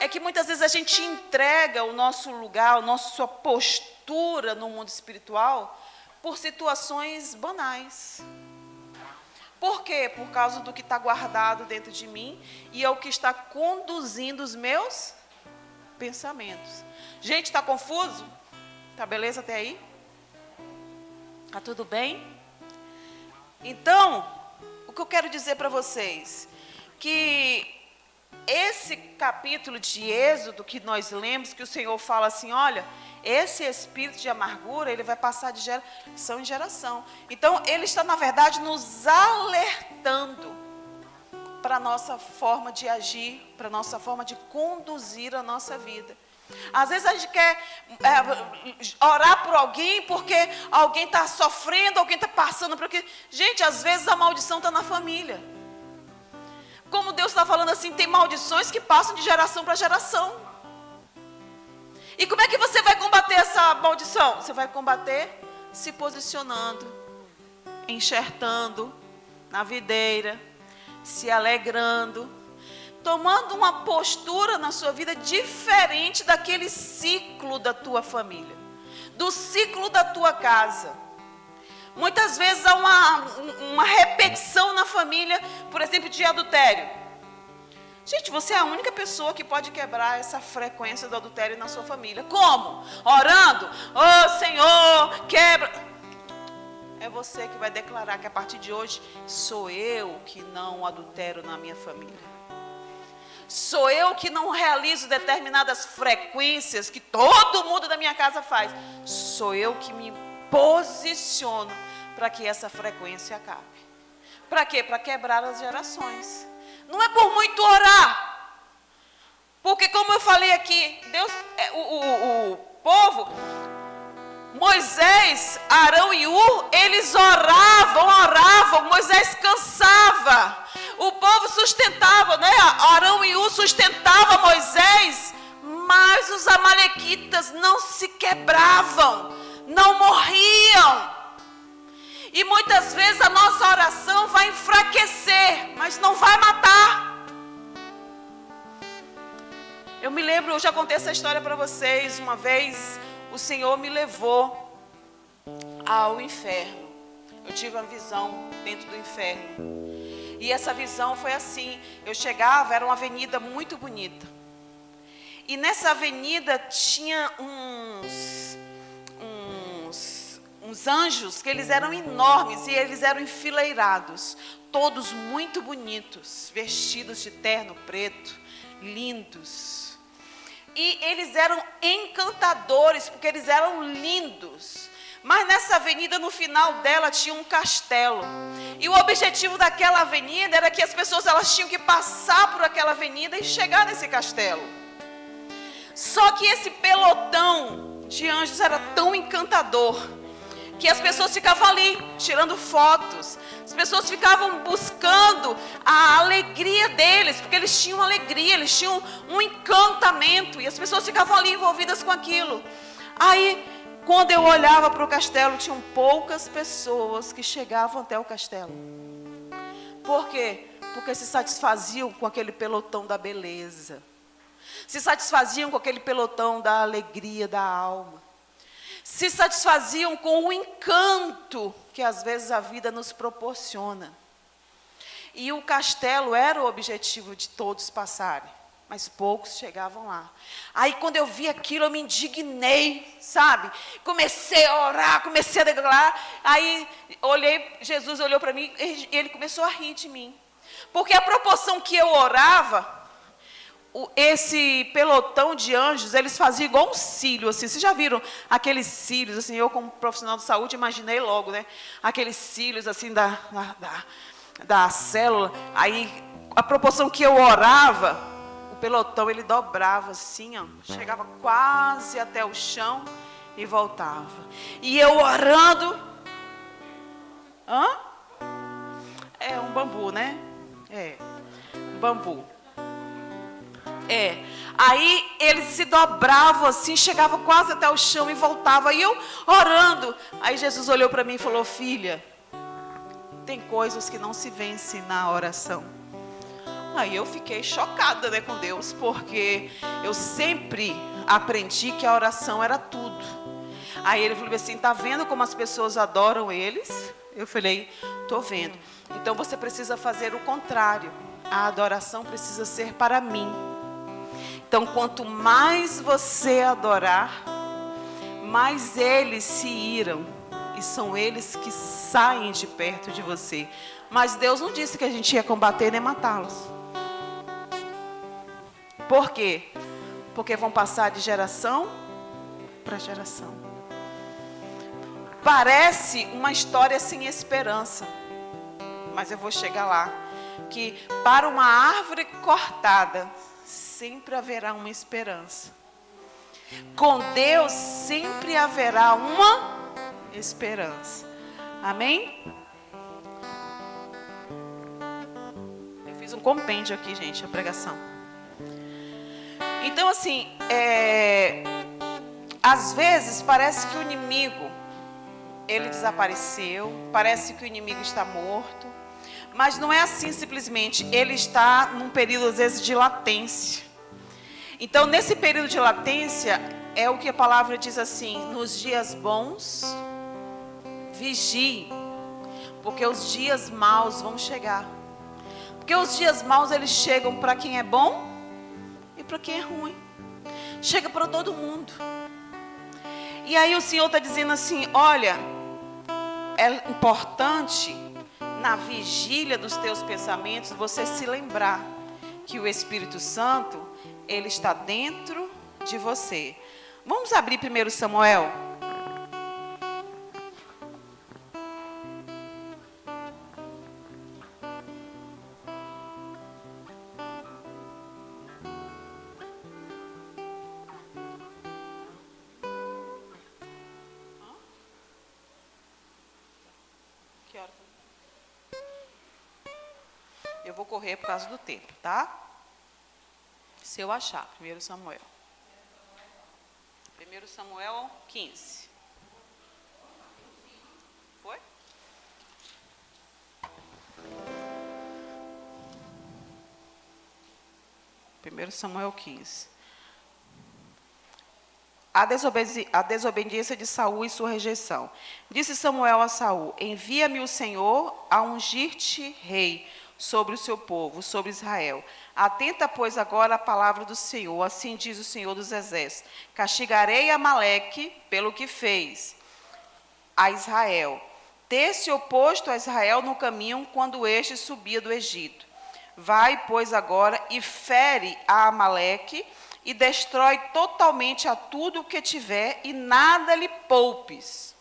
é que muitas vezes a gente entrega o nosso lugar, a nossa postura no mundo espiritual por situações banais. Por quê? Por causa do que está guardado dentro de mim e é o que está conduzindo os meus pensamentos. Gente, está confuso? Tá beleza até aí? Tá tudo bem? Então, o que eu quero dizer para vocês, que esse capítulo de Êxodo que nós lemos, que o Senhor fala assim, olha, esse espírito de amargura, ele vai passar de geração em geração. Então, ele está, na verdade, nos alertando para a nossa forma de agir, para a nossa forma de conduzir a nossa vida. Às vezes a gente quer orar por alguém porque alguém está sofrendo, alguém está passando por aquilo. Gente, às vezes a maldição está na família. Como Deus está falando assim, tem maldições que passam de geração para geração. E como é que você vai combater essa maldição? Você vai combater se posicionando, enxertando na videira, se alegrando, tomando uma postura na sua vida diferente daquele ciclo da tua família, do ciclo da tua casa. Muitas vezes há uma repetição na família, por exemplo, de adultério. Gente, você é a única pessoa que pode quebrar essa frequência do adultério na sua família. Como? Orando. Oh, Senhor, quebra. É você que vai declarar que a partir de hoje sou eu que não adultero na minha família. Sou eu que não realizo determinadas frequências que todo mundo da minha casa faz. Sou eu que me posiciono para que essa frequência acabe. Para quê? Para quebrar as gerações. Não é por muito orar. Porque como eu falei aqui, Deus, o povo, Moisés, Arão e Ur, eles oravam, Moisés cansava. O povo sustentava, né? Arão e Ur sustentava Moisés, mas os amalequitas não se quebravam, não morriam. E muitas vezes a nossa oração vai enfraquecer, mas não vai matar. Eu me lembro, eu já contei essa história para vocês. Uma vez o Senhor me levou ao inferno. Eu tive uma visão dentro do inferno. E essa visão foi assim. Eu chegava, era uma avenida muito bonita. E nessa avenida tinha uns anjos que eles eram enormes e eles eram enfileirados, todos muito bonitos, vestidos de terno preto, lindos. E eles eram encantadores, porque eles eram lindos. Mas nessa avenida, no final dela, tinha um castelo. E o objetivo daquela avenida era que as pessoas elas tinham que passar por aquela avenida e chegar nesse castelo. Só que esse pelotão de anjos era tão encantador que as pessoas ficavam ali, tirando fotos. As pessoas ficavam buscando a alegria deles, porque eles tinham alegria, eles tinham um encantamento. E as pessoas ficavam ali envolvidas com aquilo. Aí, quando eu olhava para o castelo, tinham poucas pessoas que chegavam até o castelo. Por quê? Porque se satisfaziam com aquele pelotão da beleza. Se satisfaziam com aquele pelotão da alegria da alma. Se satisfaziam com o encanto que às vezes a vida nos proporciona. E o castelo era o objetivo de todos passarem, mas poucos chegavam lá. Aí quando eu vi aquilo eu me indignei, sabe? Comecei a orar, comecei a declarar. Aí Jesus olhou para mim e ele começou a rir de mim. Porque a proporção que eu orava, esse pelotão de anjos, eles faziam igual um cílio, assim. Vocês já viram aqueles cílios, assim, eu como profissional de saúde imaginei logo, né? Aqueles cílios, assim, da célula. Aí, a proporção que eu orava, o pelotão, ele dobrava assim, ó. Chegava quase até o chão e voltava. E eu orando. É um bambu, né? É, um bambu. Aí eles se dobravam assim, chegavam quase até o chão e voltavam. E eu orando. Aí Jesus olhou para mim e falou: filha, tem coisas que não se vencem na oração. Aí eu fiquei chocada, né, com Deus, porque eu sempre aprendi que a oração era tudo. Aí ele falou assim, tá vendo como as pessoas adoram eles? Eu falei, tô vendo. Então você precisa fazer o contrário. A adoração precisa ser para mim. Então quanto mais você adorar, mais eles se iram. E são eles que saem de perto de você. Mas Deus não disse que a gente ia combater nem matá-los. Por quê? Porque vão passar de geração para geração. Parece uma história sem esperança. Mas eu vou chegar lá. Que para uma árvore cortada, sempre haverá uma esperança. Com Deus sempre haverá uma esperança. Amém? Eu fiz um compêndio aqui, gente, a pregação. Então, assim, às vezes parece que o inimigo, ele desapareceu, parece que o inimigo está morto, mas não é assim simplesmente, ele está num período, às vezes, de latência. Então, nesse período de latência, é o que a palavra diz assim, nos dias bons, vigie, porque os dias maus vão chegar. Porque os dias maus, eles chegam para quem é bom e para quem é ruim. Chega para todo mundo. E aí o Senhor está dizendo assim, olha, é importante na vigília dos teus pensamentos você se lembrar que o Espírito Santo, ele está dentro de você. Vamos abrir 1 Samuel. Eu vou correr por causa do tempo, tá? Se eu achar, 1 Samuel. 1 Samuel 15. Foi? Primeiro Samuel 15. A desobediência de Saul e sua rejeição. Disse Samuel a Saul, envia-me o Senhor a ungir-te rei sobre o seu povo, sobre Israel. Atenta, pois, agora a palavra do Senhor, assim diz o Senhor dos Exércitos. Castigarei Amaleque pelo que fez a Israel. Ter-se oposto a Israel no caminho quando este subia do Egito. Vai, pois, agora e fere a Amaleque e destrói totalmente a tudo o que tiver e nada lhe poupes.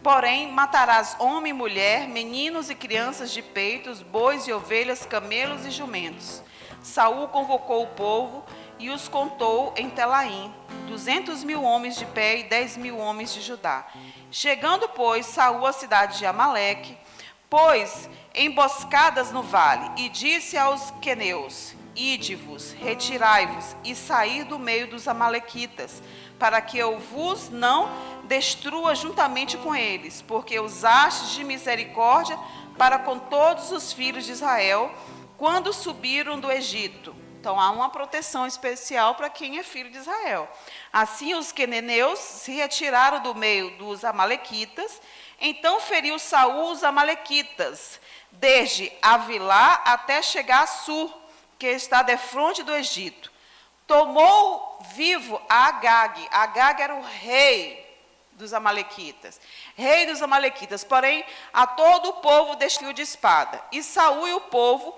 Porém, matarás homem e mulher, meninos e crianças de peitos, bois e ovelhas, camelos e jumentos. Saul convocou o povo e os contou em Telaim, 200.000 homens de pé e 10.000 homens de Judá. Chegando, pois, Saul à cidade de Amaleque, pôs emboscadas no vale, e disse aos queneus, ide-vos, retirai-vos, e sair do meio dos amalequitas, para que eu vos não destrua juntamente com eles, porque usastes de misericórdia para com todos os filhos de Israel, quando subiram do Egito. Então, há uma proteção especial para quem é filho de Israel. Assim, os queneneus se retiraram do meio dos amalequitas. Então, feriu Saul os amalequitas, desde Avilá até chegar a Sur, que está defronte do Egito. Tomou vivo a Agag. Agag era o rei dos amalequitas. Rei dos amalequitas. Porém, a todo o povo destruiu de espada. E Saul e o povo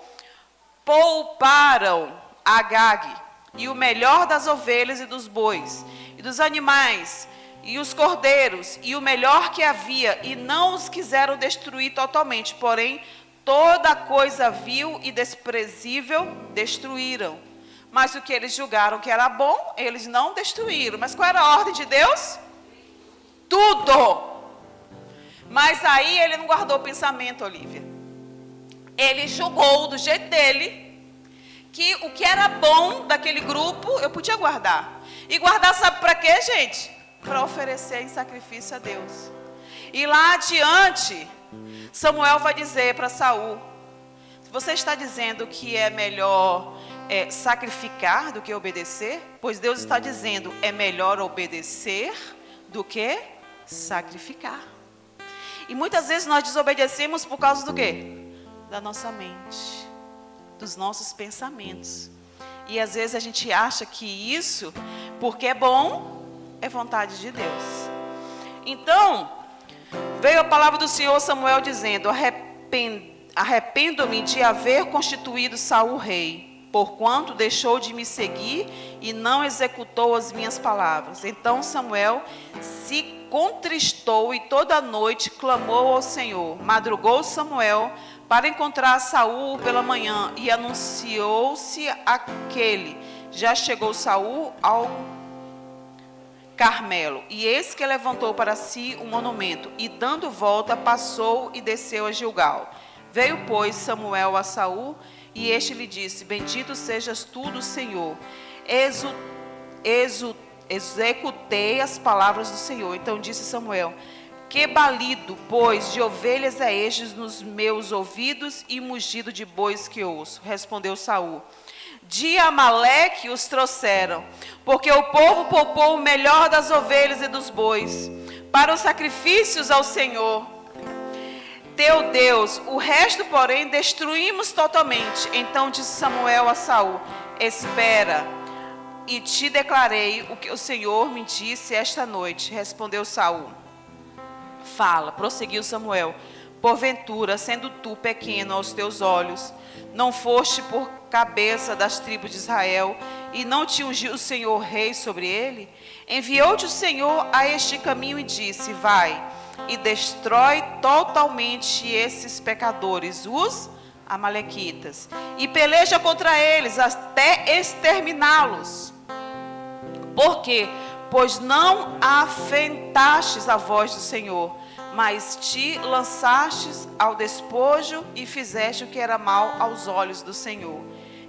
pouparam Agag e o melhor das ovelhas e dos bois, e dos animais, e os cordeiros, e o melhor que havia, e não os quiseram destruir totalmente, porém, toda coisa vil e desprezível destruíram. Mas o que eles julgaram que era bom, eles não destruíram. Mas qual era a ordem de Deus? Tudo! Mas aí ele não guardou o pensamento, Olívia. Ele julgou do jeito dele, que o que era bom daquele grupo, eu podia guardar. E guardar sabe para quê, gente? Para oferecer em sacrifício a Deus. E lá adiante, Samuel vai dizer para Saul, Você está dizendo que é melhor sacrificar do que obedecer? Pois Deus está dizendo, é melhor obedecer do que sacrificar. E muitas vezes nós desobedecemos por causa do quê? Da nossa mente, dos nossos pensamentos. E às vezes a gente acha que isso, porque é bom, é vontade de Deus. Então, veio a palavra do Senhor Samuel dizendo, arrependo-me de haver constituído Saul rei, porquanto deixou de me seguir e não executou as minhas palavras. Então Samuel se contristou e toda a noite clamou ao Senhor. Madrugou Samuel para encontrar Saul pela manhã e anunciou-se aquele. Já chegou Saul ao Carmelo, e eis que levantou para si um monumento, e dando volta, passou e desceu a Gilgal. Veio, pois, Samuel a Saul, e este lhe disse, bendito sejas tu do Senhor. Executei as palavras do Senhor. Então disse Samuel, que balido, pois, de ovelhas é estes nos meus ouvidos, e mugido de bois que ouço? Respondeu Saul, de Amaleque os trouxeram, porque o povo poupou o melhor das ovelhas e dos bois, para os sacrifícios ao Senhor, teu Deus. O resto, porém, destruímos totalmente. Então disse Samuel a Saul, espera, e te declarei o que o Senhor me disse esta noite. Respondeu Saul, fala. Prosseguiu Samuel, porventura, sendo tu pequeno aos teus olhos, não foste por cabeça das tribos de Israel, e não te ungiu o Senhor rei sobre ele? Enviou-te o Senhor a este caminho e disse, vai e destrói totalmente esses pecadores, os amalequitas, e peleja contra eles até exterminá-los. Por quê? Pois não afentastes a voz do Senhor, mas te lançastes ao despojo e fizeste o que era mal aos olhos do Senhor.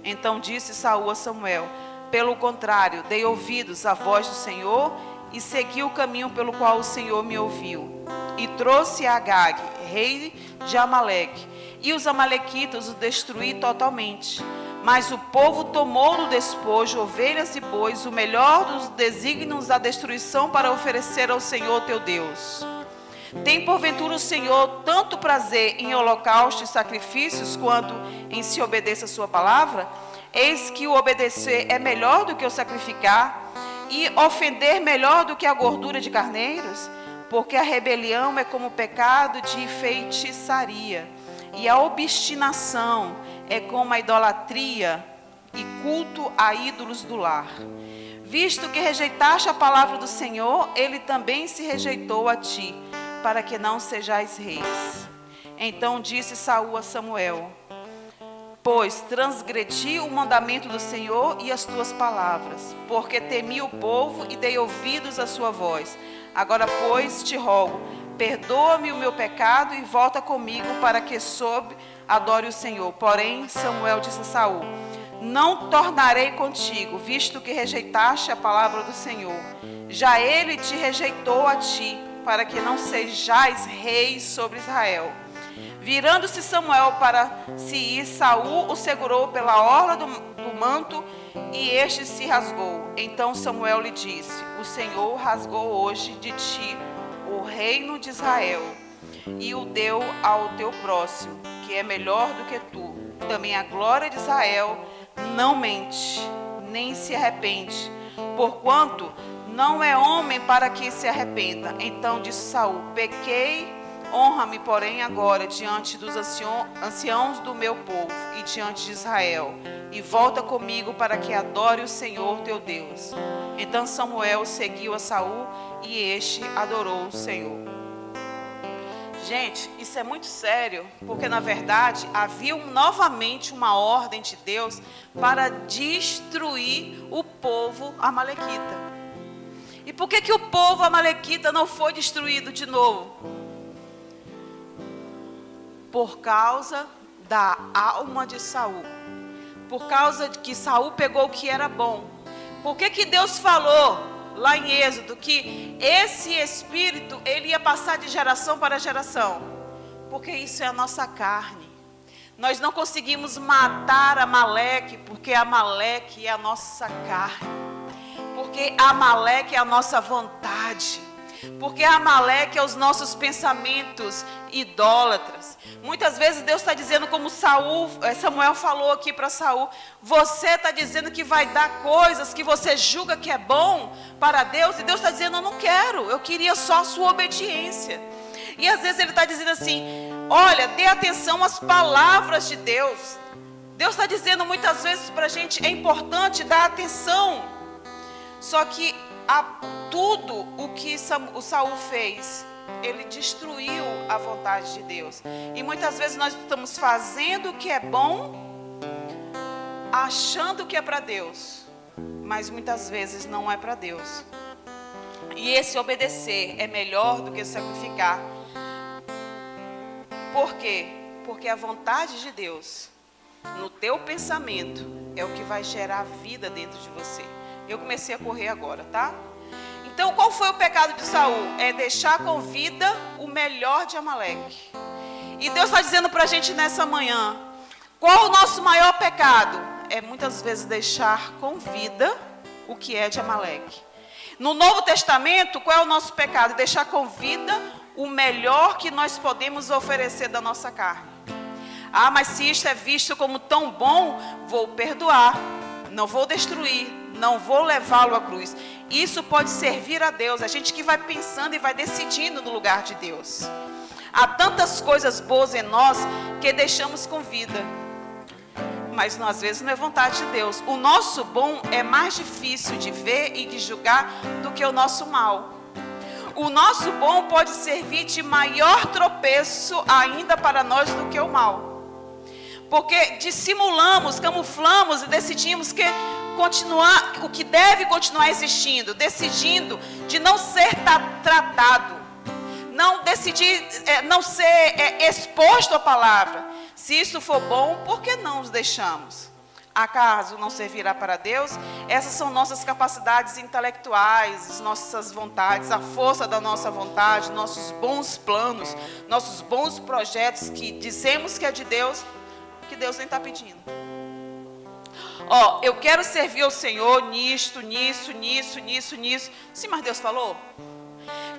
Então disse Saul a Samuel, pelo contrário, dei ouvidos à voz do Senhor e segui o caminho pelo qual o Senhor me ouviu. E trouxe a Agag, rei de Amaleque, e os amalequitas o destruí totalmente. Mas o povo tomou no despojo ovelhas e bois, o melhor dos desígnios da destruição, para oferecer ao Senhor teu Deus. Tem porventura o Senhor tanto prazer em holocaustos e sacrifícios, quanto em se obedeça a sua palavra? Eis que o obedecer é melhor do que o sacrificar, e ofender melhor do que a gordura de carneiros? Porque a rebelião é como o pecado de feitiçaria, e a obstinação é como a idolatria e culto a ídolos do lar. Visto que rejeitaste a palavra do Senhor, ele também se rejeitou a ti, para que não sejais reis. Então disse Saul a Samuel, pois transgredi o mandamento do Senhor e as tuas palavras, porque temi o povo e dei ouvidos à sua voz. Agora, pois, te rogo, perdoa-me o meu pecado e volta comigo, para que sob adore o Senhor. Porém, Samuel disse a Saul, não tornarei contigo, visto que rejeitaste a palavra do Senhor. Já ele te rejeitou a ti, para que não sejais rei sobre Israel. Virando-se Samuel para se ir, Saul o segurou pela orla do manto, e este se rasgou. Então Samuel lhe disse, o Senhor rasgou hoje de ti o reino de Israel, e o deu ao teu próximo, que é melhor do que tu. Também a glória de Israel não mente, nem se arrepende, porquanto não é homem para que se arrependa. Então disse Saul, pequei, honra-me, porém, agora diante dos anciãos do meu povo e diante de Israel, e volta comigo para que adore o Senhor teu Deus. Então Samuel seguiu a Saul, e este adorou o Senhor. Gente, isso é muito sério, porque na verdade havia novamente uma ordem de Deus para destruir o povo amalequita. E por que o povo amalequita não foi destruído de novo? Por causa da alma de Saul. Por causa de que Saul pegou o que era bom. Por que Deus falou lá em Êxodo que esse espírito ele ia passar de geração para geração? Porque isso é a nossa carne. Nós não conseguimos matar Amaleque, porque Amaleque é a nossa carne. Porque Amaleque é a nossa vontade. Porque Amaleque é os nossos pensamentos idólatras. Muitas vezes Deus está dizendo, como Samuel falou aqui para Saul, você está dizendo que vai dar coisas que você julga que é bom para Deus, e Deus está dizendo, eu não quero, eu queria só a sua obediência. E às vezes Ele está dizendo assim, olha, dê atenção às palavras de Deus. Deus está dizendo muitas vezes para a gente, é importante dar atenção. Só que tudo o que o Saul fez, ele destruiu a vontade de Deus. E muitas vezes nós estamos fazendo o que é bom, achando que é para Deus, mas muitas vezes não é para Deus. E esse obedecer é melhor do que sacrificar. Por quê? Porque a vontade de Deus no teu pensamento é o que vai gerar vida dentro de você. Eu comecei a correr agora, tá? Então, qual foi o pecado de Saul? É deixar com vida o melhor de Amaleque. E Deus está dizendo para a gente nessa manhã, qual o nosso maior pecado? É muitas vezes deixar com vida o que é de Amaleque. No Novo Testamento, qual é o nosso pecado? Deixar com vida o melhor que nós podemos oferecer da nossa carne. Ah, mas se isto é visto como tão bom, vou perdoar, não vou destruir, não vou levá-lo à cruz. Isso pode servir a Deus. A gente que vai pensando e vai decidindo no lugar de Deus. Há tantas coisas boas em nós que deixamos com vida, mas às vezes não é vontade de Deus. O nosso bom é mais difícil de ver e de julgar do que o nosso mal. O nosso bom pode servir de maior tropeço ainda para nós do que o mal. Porque dissimulamos, camuflamos e decidimos que continuar, o que deve continuar existindo, decidindo de não ser tratado, não decidir, não ser exposto à palavra. Se isso for bom, por que não os deixamos? Acaso não servirá para Deus? Essas são nossas capacidades intelectuais, nossas vontades, a força da nossa vontade, nossos bons planos, nossos bons projetos que dizemos que é de Deus, que Deus nem está pedindo. Ó, eu quero servir ao Senhor nisto. Sim, mas Deus falou.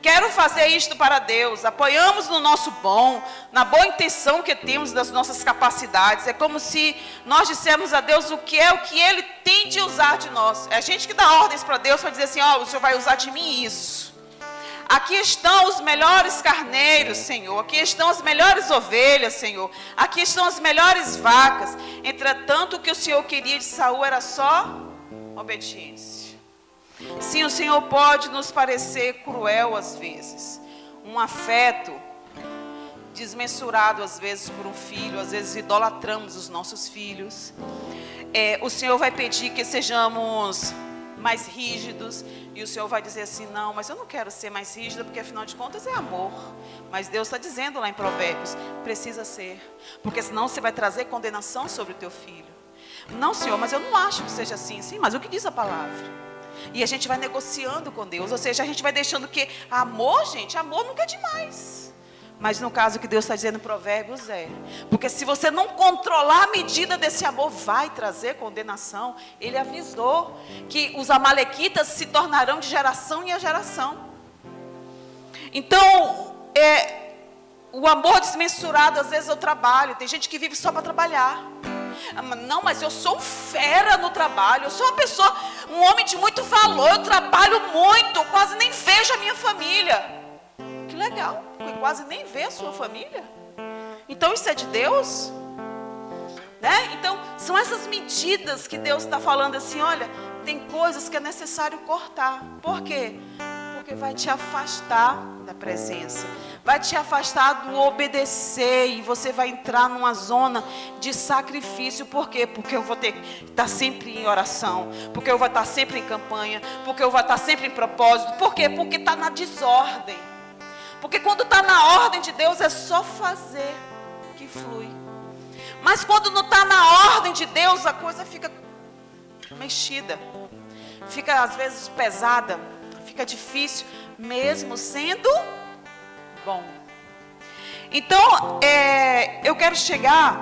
Quero fazer isto para Deus. Apoiamos no nosso bom, na boa intenção que temos das nossas capacidades. É como se nós dissemos a Deus o que Ele tem de usar de nós. É a gente que dá ordens para Deus para dizer assim, ó, o Senhor vai usar de mim isso. Aqui estão os melhores carneiros, Senhor. Aqui estão as melhores ovelhas, Senhor. Aqui estão as melhores vacas. Entretanto, o que o Senhor queria de Saul era só obediência. Sim, o Senhor pode nos parecer cruel às vezes. Um afeto desmensurado às vezes por um filho. Às vezes idolatramos os nossos filhos. O Senhor vai pedir que sejamos mais rígidos, e o Senhor vai dizer assim, não, mas eu não quero ser mais rígida, porque afinal de contas é amor. Mas Deus está dizendo lá em Provérbios, precisa ser, porque senão você vai trazer condenação sobre o teu filho. Não, Senhor, mas eu não acho que seja assim. Sim, mas o que diz a palavra? E a gente vai negociando com Deus, ou seja, a gente vai deixando que amor, gente, amor nunca é demais. Mas no caso que Deus está dizendo em Provérbios porque se você não controlar a medida desse amor, vai trazer condenação. Ele avisou que os amalequitas se tornarão de geração em geração. Então, o amor desmensurado, às vezes eu trabalho. Tem gente que vive só para trabalhar. Não, mas eu sou um fera no trabalho. Eu sou uma pessoa, um homem de muito valor. Eu trabalho muito, eu quase nem vejo a minha família. Que legal, porque quase nem vê a sua família. Então isso é de Deus? Né? Então são essas medidas que Deus está falando assim, olha, tem coisas que é necessário cortar. Por quê? Porque vai te afastar da presença, vai te afastar do obedecer, e você vai entrar numa zona de sacrifício. Por quê? Porque eu vou ter que estar sempre em oração, porque eu vou estar sempre em campanha, porque eu vou estar sempre em propósito. Por quê? Porque está na desordem. Porque quando está na ordem de Deus é só fazer que flui. Mas quando não está na ordem de Deus, a coisa fica mexida. Fica às vezes pesada. Fica difícil, mesmo sendo bom. Então, eu quero chegar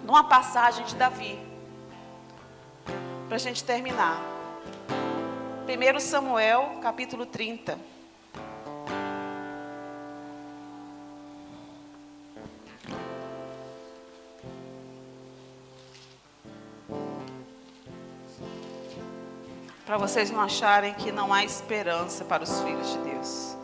numa passagem de Davi, para a gente terminar. 1 Samuel, capítulo 30. Para vocês não acharem que não há esperança para os filhos de Deus.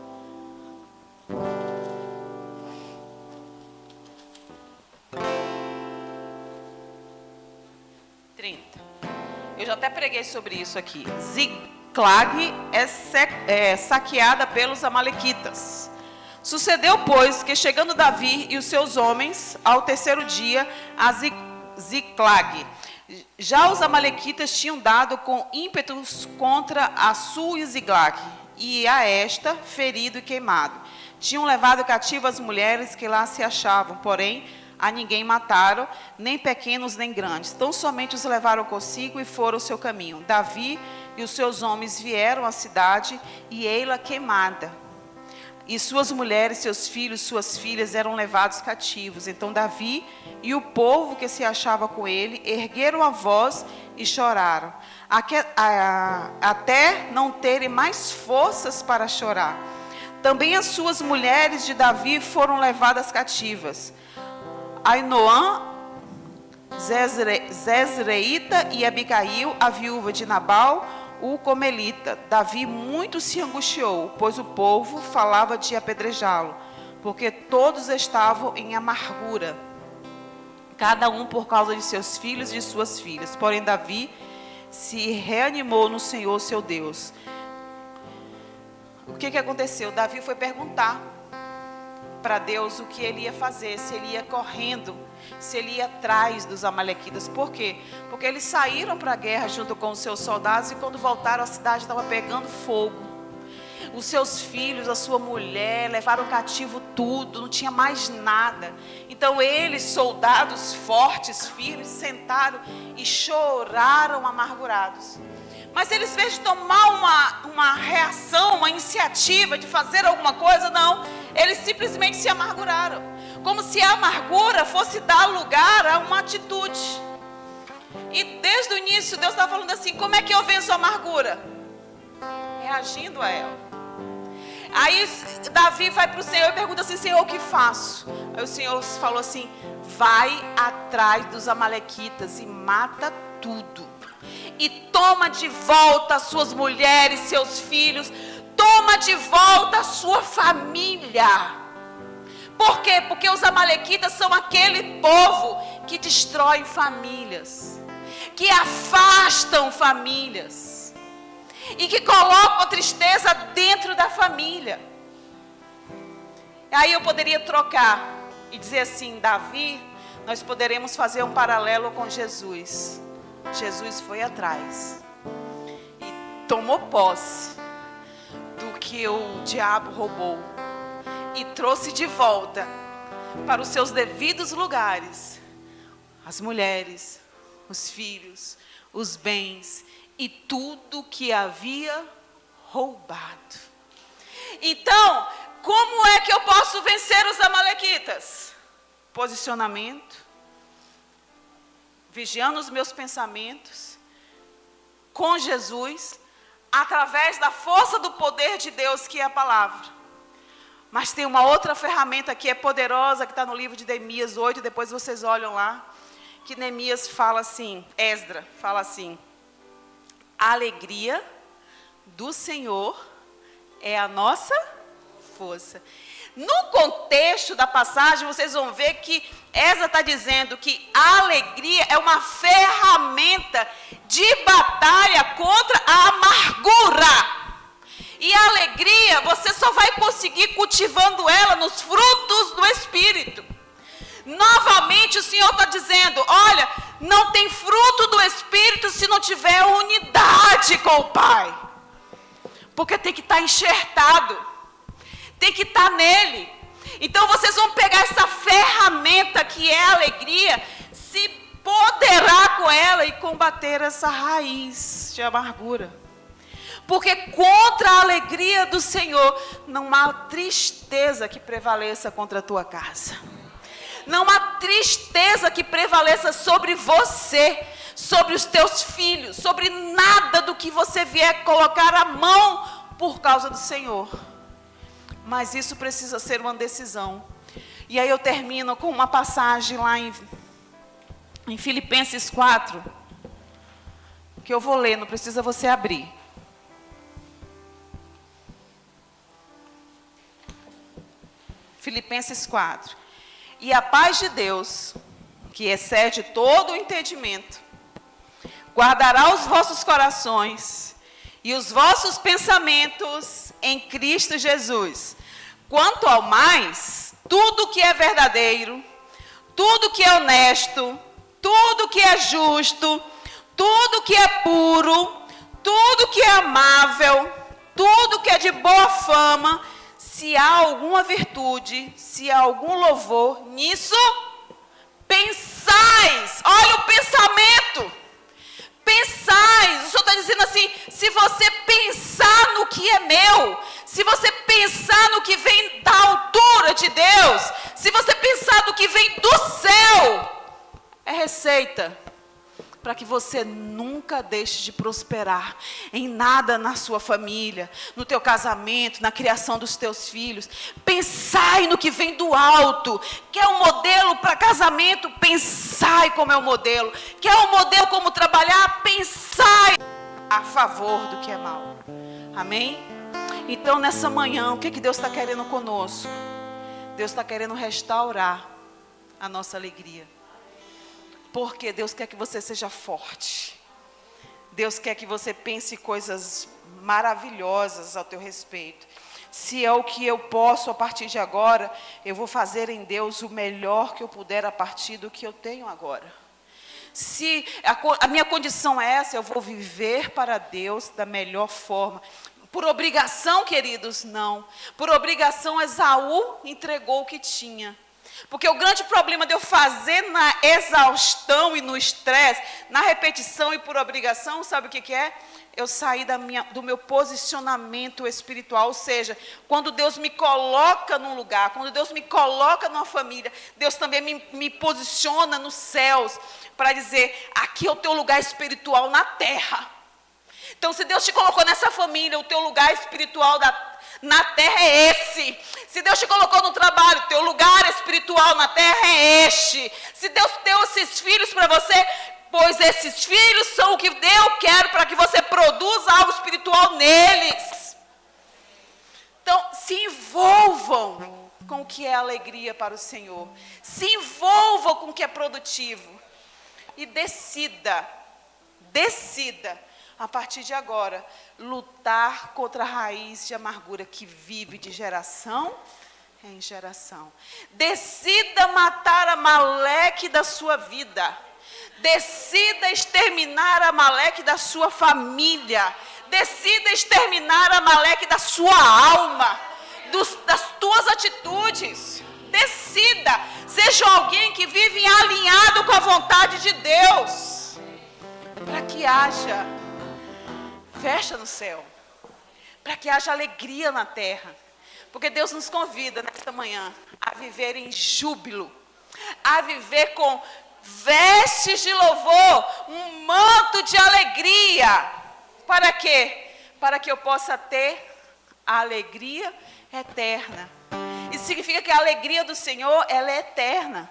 Eu já até preguei sobre isso aqui. Ziclag é saqueada pelos amalequitas. Sucedeu, pois, que chegando Davi e os seus homens ao terceiro dia a Ziclag, já os amalequitas tinham dado com ímpetos contra a Su e Ziclag, e a esta ferido e queimado. Tinham levado cativo as mulheres que lá se achavam, porém a ninguém mataram, nem pequenos nem grandes. Tão somente os levaram consigo e foram o seu caminho. Davi e os seus homens vieram à cidade e ei-la queimada. E suas mulheres, seus filhos, suas filhas eram levados cativos. Então Davi e o povo que se achava com ele ergueram a voz e choraram, até não terem mais forças para chorar. Também as suas mulheres de Davi foram levadas cativas. Ainoã, Zezreita e Abigail, a viúva de Nabal, o Comelita. Davi muito se angustiou, pois o povo falava de apedrejá-lo, porque todos estavam em amargura, cada um por causa de seus filhos e de suas filhas. Porém Davi se reanimou no Senhor seu Deus. O que aconteceu? Davi foi perguntar para Deus o que ele ia fazer, se ele ia correndo, se ele ia atrás dos amalequitas. Por quê? Porque eles saíram para a guerra junto com os seus soldados e quando voltaram a cidade estava pegando fogo. Os seus filhos, a sua mulher, levaram cativo tudo, não tinha mais nada. Então eles, soldados fortes, firmes, sentaram e choraram amargurados. Mas eles, em vez de tomar uma reação, uma iniciativa de fazer alguma coisa, não. Eles simplesmente se amarguraram. Como se a amargura fosse dar lugar a uma atitude. E desde o início Deus estava falando assim, como é que eu venço a amargura? Reagindo a ela. Aí Davi vai para o Senhor e pergunta assim, Senhor, o que faço? Aí o Senhor falou assim, vai atrás dos amalequitas e mata tudo. E toma de volta as suas mulheres, seus filhos, toma de volta a sua família. Por quê? Porque os amalequitas são aquele povo que destrói famílias, que afastam famílias e que colocam a tristeza dentro da família. Aí eu poderia trocar e dizer assim, Davi, nós poderemos fazer um paralelo com Jesus. Jesus foi atrás e tomou posse do que o diabo roubou e trouxe de volta para os seus devidos lugares as mulheres, os filhos, os bens e tudo que havia roubado. Então, como é que eu posso vencer os amalequitas? Posicionamento, vigiando os meus pensamentos, com Jesus, através da força do poder de Deus, que é a palavra. Mas tem uma outra ferramenta que é poderosa, que está no livro de Neemias 8, depois vocês olham lá, que Neemias fala assim, Esdra fala assim, a alegria do Senhor é a nossa força. No contexto da passagem, vocês vão ver que Esdra está dizendo que a alegria é uma ferramenta de batalha contra a amargura. E a alegria, você só vai conseguir cultivando ela nos frutos do Espírito. Novamente o Senhor está dizendo, olha, não tem fruto do Espírito se não tiver unidade com o Pai. Porque tem que estar enxertado. Tem que estar nele. Então vocês vão pegar essa ferramenta que é a alegria, se poderar com ela e combater essa raiz de amargura. Porque contra a alegria do Senhor não há tristeza que prevaleça contra a tua casa. não há tristeza que prevaleça sobre você, sobre os teus filhos, sobre nada do que você vier colocar a mão por causa do Senhor. Mas isso precisa ser uma decisão. E aí eu termino com uma passagem lá em Filipenses 4, que eu vou ler, não precisa você abrir. Filipenses 4. E a paz de Deus, que excede todo o entendimento, guardará os vossos corações e os vossos pensamentos em Cristo Jesus. Quanto ao mais, tudo que é verdadeiro, tudo que é honesto, tudo que é justo, tudo que é puro, tudo que é amável, tudo que é de boa fama, se há alguma virtude, se há algum louvor, nisso pensais. Olha o pensamento. Pensais. O Senhor está dizendo assim, se você pensar no que é meu, se você pensar no que vem da altura de Deus, se você pensar no que vem do céu, é receita para que você nunca deixe de prosperar em nada na sua família, no teu casamento, na criação dos teus filhos. Pensai no que vem do alto. Quer um modelo para casamento? Pensai como é o modelo. Quer um modelo como trabalhar? Pensai a favor do que é mal. Amém? Então nessa manhã, o que Deus está querendo conosco? Deus está querendo restaurar a nossa alegria. Porque Deus quer que você seja forte. Deus quer que você pense coisas maravilhosas ao teu respeito. Se é o que eu posso a partir de agora, eu vou fazer em Deus o melhor que eu puder a partir do que eu tenho agora. Se a minha condição é essa, eu vou viver para Deus da melhor forma. Por obrigação, queridos, não. Por obrigação, Esaú entregou o que tinha. Porque o grande problema de eu fazer na exaustão e no estresse, na repetição e por obrigação, sabe o que é? Eu saí do meu posicionamento espiritual. Ou seja, quando Deus me coloca num lugar, quando Deus me coloca numa família, Deus também me posiciona nos céus para dizer, aqui é o teu lugar espiritual na terra. Então, se Deus te colocou nessa família, o teu lugar espiritual na terra é esse. Se Deus te colocou no trabalho, teu lugar espiritual na terra é este. Se Deus deu esses filhos para você, pois esses filhos são o que eu quero para que você produza algo espiritual neles. Então, se envolvam com o que é alegria para o Senhor. Se envolvam com o que é produtivo. E decida, a partir de agora, lutar contra a raiz de amargura que vive de geração em geração. Decida matar Amaleque da sua vida. Decida exterminar Amaleque da sua família. Decida exterminar Amaleque da sua alma, das tuas atitudes. Decida. Seja alguém que vive alinhado com a vontade de Deus. Para que haja festa no céu, para que haja alegria na terra, porque Deus nos convida nesta manhã a viver em júbilo, a viver com vestes de louvor, um manto de alegria. Para quê? Para que eu possa ter a alegria eterna. Isso significa que a alegria do Senhor, ela é eterna.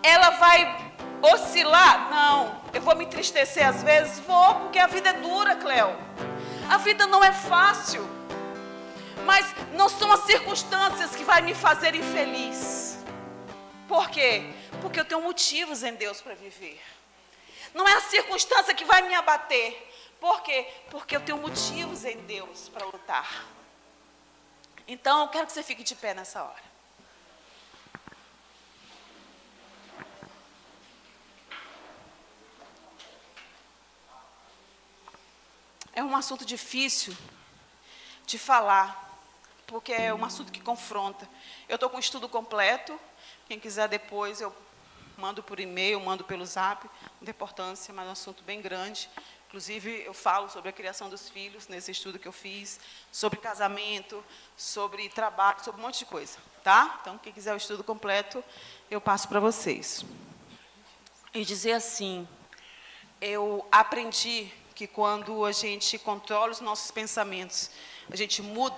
Ela vai oscilar? Não. Eu vou me entristecer às vezes? Vou, porque a vida é dura, Cleo. A vida não é fácil. Mas não são as circunstâncias que vai me fazer infeliz. Por quê? Porque eu tenho motivos em Deus para viver. Não é a circunstância que vai me abater. Por quê? Porque eu tenho motivos em Deus para lutar. Então, eu quero que você fique de pé nessa hora. É um assunto difícil de falar, porque é um assunto que confronta. Eu estou com o estudo completo. Quem quiser depois, eu mando por e-mail, mando pelo zap. Não tem importância, mas é um assunto bem grande, Inclusive, eu falo sobre a criação dos filhos nesse estudo que eu fiz, sobre casamento, sobre trabalho, sobre um monte de coisa, tá? Então, quem quiser o estudo completo, eu passo para vocês. E dizer assim, eu aprendi que quando a gente controla os nossos pensamentos, a gente muda